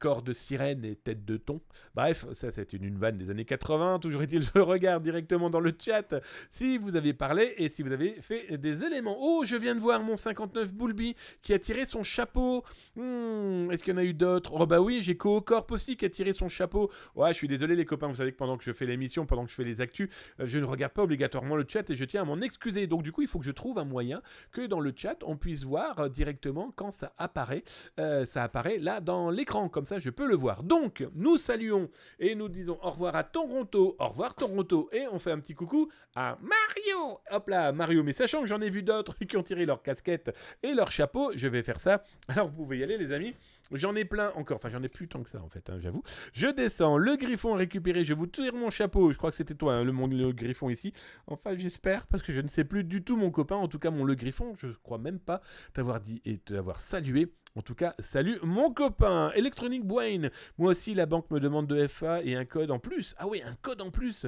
corps de sirène et tête de thon. Bref, ça c'est une vanne des années 80, toujours est-il, je regarde directement dans le chat si vous avez parlé et si vous avez fait des éléments. Oh, je viens de voir mon 59 Boulby qui a tiré son chapeau. Est-ce qu'il y en a eu d'autres ? Oh bah oui, j'ai Corp aussi qui a tiré son chapeau. Ouais, je suis désolé les copains, vous savez que pendant que je fais l'émission, pendant que je fais les actus, je ne regarde pas obligatoirement le chat et je tiens à m'en excuser. Donc du coup, il faut que je trouve un moyen que dans le chat, on puisse voir directement quand ça apparaît. Ça apparaît là dans l'écran, comme ça je peux le voir. Donc, nous saluons et nous disons au revoir à Toronto. Au revoir Toronto. Et on fait un petit coucou à Mario. Hop là, Mario. Mais sachant que j'en ai vu d'autres qui ont tiré leur casquette et leur chapeau, je vais faire ça. Alors vous pouvez y aller les amis. J'en ai plein encore, enfin j'en ai plus tant que ça en fait, hein, j'avoue. Je descends, le griffon récupéré, je vous tire mon chapeau, je crois que c'était toi, hein, le griffon ici. Enfin j'espère, parce que je ne sais plus du tout mon copain, en tout cas le griffon, je crois même pas t'avoir dit et t'avoir salué. En tout cas, salut mon copain, Electronic Brain. Moi aussi, la banque me demande de FA et un code en plus. Ah oui, un code en plus.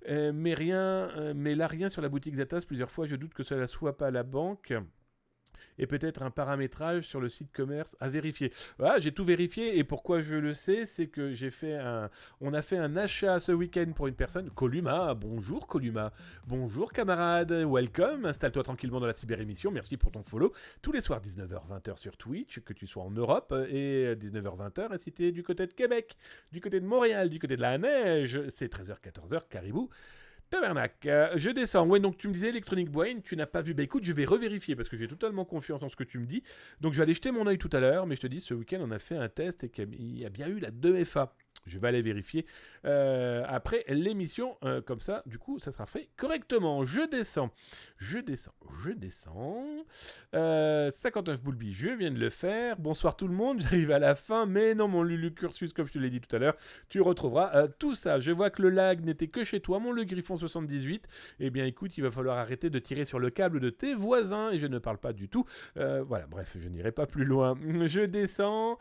Mais là, rien sur la boutique Zatas. Plusieurs fois, je doute que cela soit pas la banque. Et peut-être un paramétrage sur le site commerce à vérifier. Voilà, j'ai tout vérifié et pourquoi je le sais, c'est que on a fait un achat ce week-end pour une personne. Columa, bonjour Columa, bonjour camarade, welcome, installe-toi tranquillement dans la cyber-émission, merci pour ton follow. Tous les soirs 19h-20h sur Twitch, que tu sois en Europe, et 19h-20h, et si tu es du côté de Québec, du côté de Montréal, du côté de la neige, c'est 13h-14h, Caribou. Tabernac, je descends. Ouais, donc tu me disais Electronic Brain, tu n'as pas vu. Bah écoute, je vais revérifier parce que j'ai totalement confiance en ce que tu me dis. Donc je vais aller jeter mon œil tout à l'heure, mais je te dis, ce week-end, on a fait un test et qu'il y a bien eu la 2FA. Je vais aller vérifier après l'émission, comme ça, du coup, ça sera fait correctement. Je descends. 59 Boulby, je viens de le faire. Bonsoir tout le monde, j'arrive à la fin, mais non, mon Lulu Cursus, comme je te l'ai dit tout à l'heure, tu retrouveras tout ça. Je vois que le lag n'était que chez toi, mon Le Griffon 78. Eh bien, écoute, il va falloir arrêter de tirer sur le câble de tes voisins, et je ne parle pas du tout. Voilà, bref, je n'irai pas plus loin. Je descends.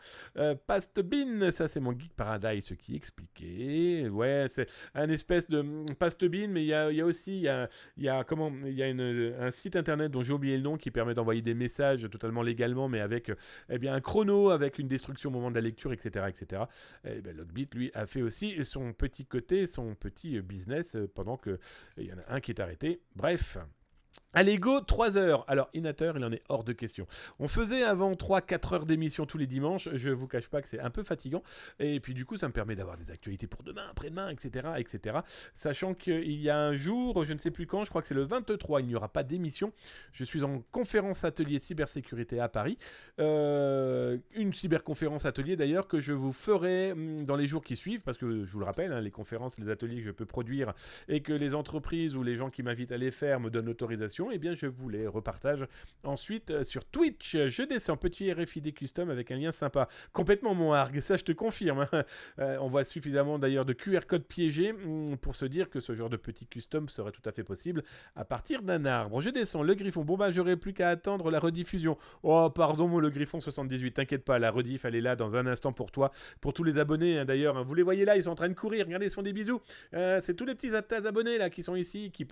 Pastebin, ça c'est mon Geek Paradise qui expliquait. Ouais, c'est un espèce de Pastebin, mais il y a aussi un site internet dont j'ai oublié le nom qui permet d'envoyer des messages totalement légalement, mais avec un chrono, avec une destruction au moment de la lecture, etc. etc. Et ben, Logbit, lui, a fait aussi son petit côté, son petit business, pendant qu'il y en a un qui est arrêté. Bref. Allez, go, 3 heures. Alors, Inateur, il en est hors de question. On faisait avant 3-4 heures d'émission tous les dimanches. Je vous cache pas que c'est un peu fatigant. Et puis, du coup, ça me permet d'avoir des actualités pour demain, après-demain, etc., etc. Sachant qu'il y a un jour, je ne sais plus quand, je crois que c'est le 23, il n'y aura pas d'émission. Je suis en conférence atelier cybersécurité à Paris. Une cyberconférence atelier, d'ailleurs, que je vous ferai dans les jours qui suivent. Parce que, je vous le rappelle, les conférences, les ateliers que je peux produire et que les entreprises ou les gens qui m'invitent à les faire me donnent l'autorisation, eh bien je vous les repartage ensuite sur Twitch. Je descends, petit RFID custom avec un lien sympa. Complètement mon argue, ça je te confirme. On voit suffisamment d'ailleurs de QR code piégés pour se dire que ce genre de petit custom serait tout à fait possible à partir d'un arbre. Je descends, Le Griffon. Bon bah j'aurai plus qu'à attendre la rediffusion. Oh pardon mon Le Griffon 78, t'inquiète pas, la rediff elle est là dans un instant pour toi, pour tous les abonnés d'ailleurs. Vous les voyez là, ils sont en train de courir, regardez, ils se font des bisous. C'est tous les petits abonnés là qui sont ici, qui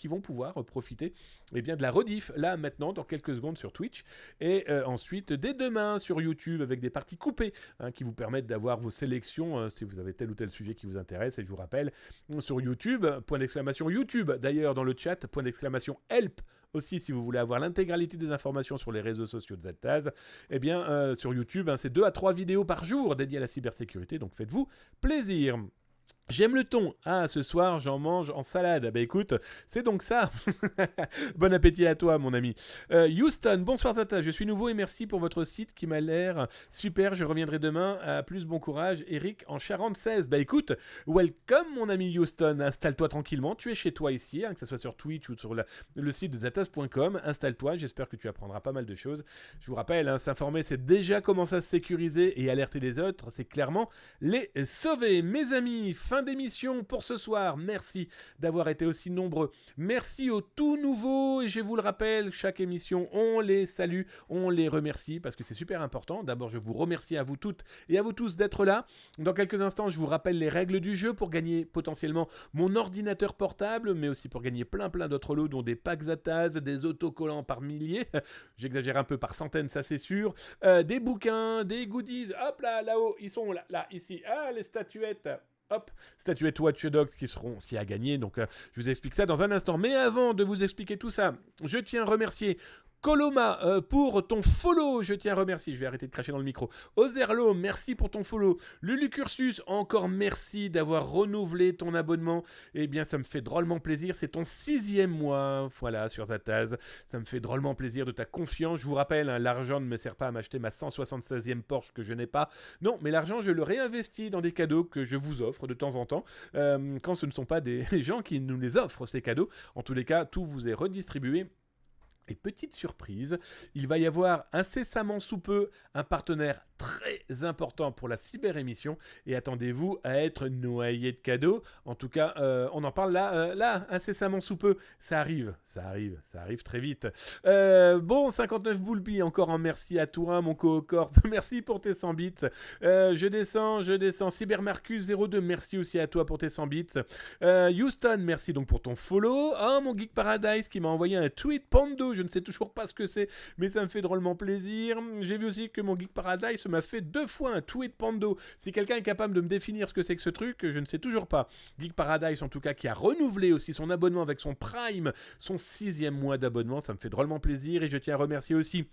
vont pouvoir profiter de la rediff, là, maintenant, dans quelques secondes sur Twitch, et ensuite, dès demain, sur YouTube, avec des parties coupées, qui vous permettent d'avoir vos sélections, si vous avez tel ou tel sujet qui vous intéresse, et je vous rappelle, sur YouTube, point d'exclamation YouTube, d'ailleurs, dans le chat, point d'exclamation help, aussi, si vous voulez avoir l'intégralité des informations sur les réseaux sociaux de Zataz, sur YouTube, c'est 2 à 3 vidéos par jour dédiées à la cybersécurité, donc faites-vous plaisir. J'aime le thon. Ah, ce soir, j'en mange en salade. Bah écoute, c'est donc ça. Bon appétit à toi, mon ami. Houston, bonsoir Zata. Je suis nouveau et merci pour votre site qui m'a l'air super. Je reviendrai demain. À plus, bon courage. Eric en Charente 16. Bah écoute, welcome, mon ami Houston. Installe-toi tranquillement. Tu es chez toi ici, que ce soit sur Twitch ou sur le site de zataz.com. Installe-toi. J'espère que tu apprendras pas mal de choses. Je vous rappelle, s'informer, c'est déjà commencer à se sécuriser et alerter les autres. C'est clairement les sauver. Mes amis, fin d'émission pour ce soir. Merci d'avoir été aussi nombreux. Merci aux tout nouveaux. Et je vous le rappelle, chaque émission, on les salue, on les remercie parce que c'est super important. D'abord, je vous remercie à vous toutes et à vous tous d'être là. Dans quelques instants, je vous rappelle les règles du jeu pour gagner potentiellement mon ordinateur portable, mais aussi pour gagner plein d'autres lots, dont des packs Zataz, des autocollants par milliers. J'exagère un peu, par centaines, ça c'est sûr. Des bouquins, des goodies. Hop là-haut, ils sont là, ici. Ah, les statuettes. Hop, statuettes Watch Dogs qui seront aussi à gagner. Donc, je vous explique ça dans un instant. Mais avant de vous expliquer tout ça, je tiens à remercier Coloma pour ton follow, je tiens à remercier, je vais arrêter de cracher dans le micro. Ozerlo, merci pour ton follow. Lulu Cursus, encore merci d'avoir renouvelé ton abonnement. Eh bien, ça me fait drôlement plaisir, c'est ton 6e mois, voilà, sur Zataz. Ça me fait drôlement plaisir de ta confiance. Je vous rappelle, l'argent ne me sert pas à m'acheter ma 176e Porsche que je n'ai pas. Non, mais l'argent, je le réinvestis dans des cadeaux que je vous offre de temps en temps, quand ce ne sont pas des gens qui nous les offrent, ces cadeaux. En tous les cas, tout vous est redistribué. Et petite surprise, il va y avoir incessamment sous peu un partenaire très important pour la cyber-émission et attendez-vous à être noyé de cadeaux. En tout cas, on en parle là, incessamment sous peu. Ça arrive très vite. Bon, 59 Boulby, encore un merci à toi, mon co-corp. Merci pour tes 100 bits. Je descends. Cybermarcus 02, merci aussi à toi pour tes 100 bits. Houston, merci donc pour ton follow. Oh, mon Geek Paradise qui m'a envoyé un tweet Pando. Je ne sais toujours pas ce que c'est, mais ça me fait drôlement plaisir. J'ai vu aussi que mon Geek Paradise m'a fait 2 fois un tweet Pando. Si quelqu'un est capable de me définir ce que c'est que ce truc, je ne sais toujours pas. Geek Paradise, en tout cas, qui a renouvelé aussi son abonnement avec son Prime, son 6e mois d'abonnement, ça me fait drôlement plaisir. Et je tiens à remercier aussi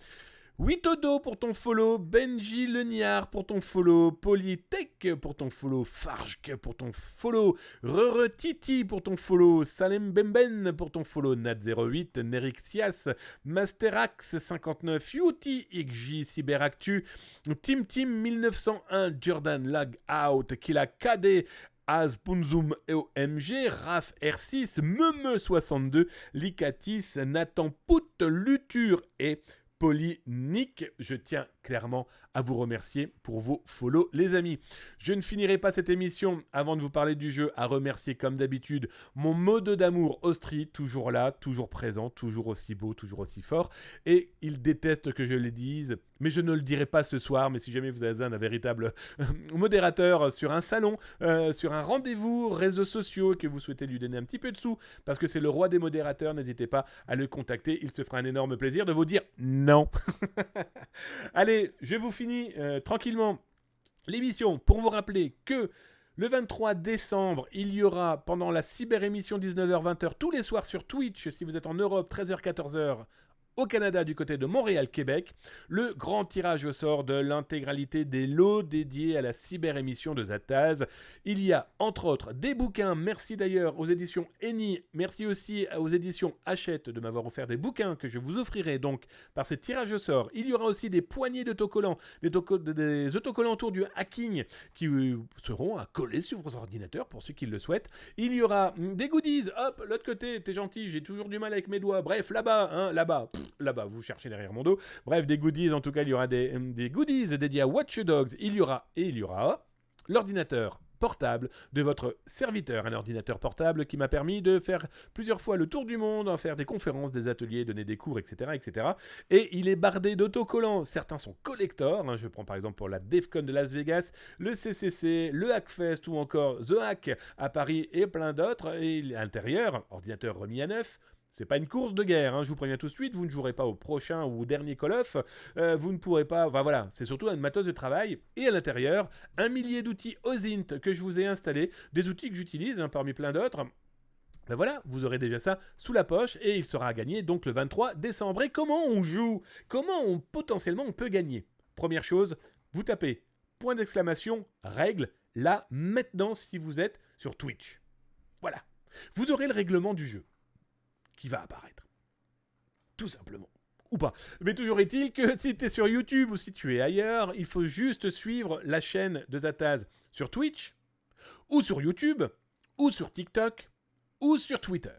Witodo pour ton follow, Benji Leniard pour ton follow, Polytech pour ton follow, Farjk pour ton follow, Rere Titi pour ton follow, Salem Bemben pour ton follow, Nat08, Nerixias, Masterax59, Yuti, XJ, Cyberactu, Tim 1901, Jordan Lag Out, Kila KD, Azpunzum EOMG, Raf R6, Meme62, Likatis, Nathan Pout, Luture et Polynique. Je tiens clairement à vous remercier pour vos follow, les amis. Je ne finirai pas cette émission avant de vous parler du jeu, à remercier comme d'habitude mon mode d'amour Austri, toujours là, toujours présent, toujours aussi beau, toujours aussi fort. Et il déteste que je le dise, mais je ne le dirai pas ce soir. Mais si jamais vous avez besoin d'un véritable modérateur sur un salon, sur un rendez-vous, réseaux sociaux, que vous souhaitez lui donner un petit peu de sous, parce que c'est le roi des modérateurs, n'hésitez pas à le contacter. Il se fera un énorme plaisir de vous dire non. Allez, je vous finis tranquillement l'émission pour vous rappeler que le 23 décembre, il y aura pendant la cyber-émission 19h-20h tous les soirs sur Twitch, si vous êtes en Europe, 13h-14h, au Canada du côté de Montréal-Québec, le grand tirage au sort de l'intégralité des lots dédiés à la cyber-émission de Zataz. Il y a entre autres des bouquins, merci d'ailleurs aux éditions Eni, merci aussi aux éditions Hachette de m'avoir offert des bouquins que je vous offrirai donc par ces tirages au sort. Il y aura aussi des poignées d'autocollants, des autocollants autour du hacking qui seront à coller sur vos ordinateurs pour ceux qui le souhaitent. Il y aura des goodies, hop, l'autre côté, t'es gentil, j'ai toujours du mal avec mes doigts, bref, là-bas, hein, là-bas, vous cherchez derrière mon dos. Bref, des goodies, en tout cas, il y aura des goodies dédiés à Watch Dogs. Il y aura l'ordinateur portable de votre serviteur, un ordinateur portable qui m'a permis de faire plusieurs fois le tour du monde, en faire des conférences, des ateliers, donner des cours, etc., etc. Et il est bardé d'autocollants. Certains sont collector, hein, je prends par exemple pour la DEFCON de Las Vegas, le CCC, le Hackfest ou encore The Hack à Paris et plein d'autres. Et à l'intérieur, ordinateur remis à neuf. C'est pas une course de guerre, hein, je vous préviens tout de suite, vous ne jouerez pas au prochain ou au dernier Call of, vous ne pourrez pas, enfin voilà, c'est surtout un matos de travail, et à l'intérieur, 1 millier d'outils OSINT que je vous ai installés, des outils que j'utilise parmi plein d'autres. Ben voilà, vous aurez déjà ça sous la poche, et il sera à gagner donc le 23 décembre. Et comment on joue ? Comment potentiellement on peut gagner ? Première chose, vous tapez point d'exclamation, règle, là, maintenant si vous êtes sur Twitch. Voilà, vous aurez le règlement du jeu qui va apparaître. Tout simplement. Ou pas. Mais toujours est-il que si tu es sur YouTube ou si tu es ailleurs, il faut juste suivre la chaîne de Zataz sur Twitch, ou sur YouTube, ou sur TikTok, ou sur Twitter.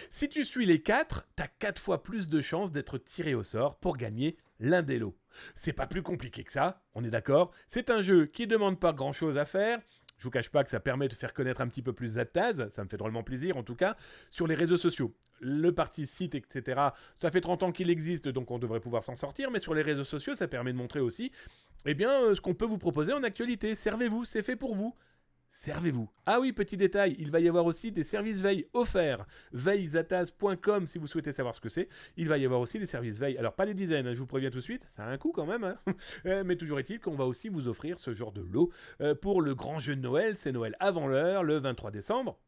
Si tu suis les 4, tu as 4 fois plus de chances d'être tiré au sort pour gagner l'un des lots. C'est pas plus compliqué que ça, on est d'accord ? C'est un jeu qui demande pas grand-chose à faire. Je vous cache pas que ça permet de faire connaître un petit peu plus Zataz, ça me fait drôlement plaisir en tout cas, sur les réseaux sociaux. Le parti site, etc., ça fait 30 ans qu'il existe, donc on devrait pouvoir s'en sortir, mais sur les réseaux sociaux, ça permet de montrer aussi ce qu'on peut vous proposer en actualité. Servez-vous, c'est fait pour vous. Servez-vous. Ah oui, petit détail, il va y avoir aussi des services veille offerts. Veillezataz.com si vous souhaitez savoir ce que c'est. Il va y avoir aussi des services veille. Alors, pas des dizaines, je vous préviens tout de suite, ça a un coût quand même. Hein. Mais toujours est-il qu'on va aussi vous offrir ce genre de lot pour le grand jeu de Noël. C'est Noël avant l'heure, le 23 décembre,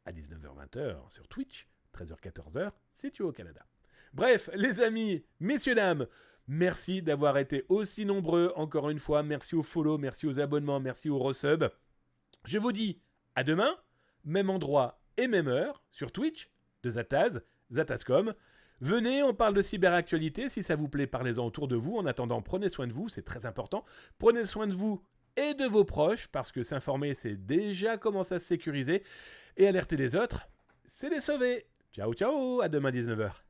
à 19h-20h sur Twitch, 13h-14h, si tu es au Canada. Bref, les amis, messieurs, dames, merci d'avoir été aussi nombreux, encore une fois, merci aux follow, merci aux abonnements, merci aux resubs. Je vous dis à demain, même endroit et même heure, sur Twitch, de Zataz, Zataz.com. Venez, on parle de cyberactualité, si ça vous plaît, parlez-en autour de vous. En attendant, prenez soin de vous, c'est très important. Prenez soin de vous et de vos proches, parce que s'informer, c'est déjà commencer à se sécuriser. Et alerter les autres, c'est les sauver. Ciao, ciao, à demain 19h.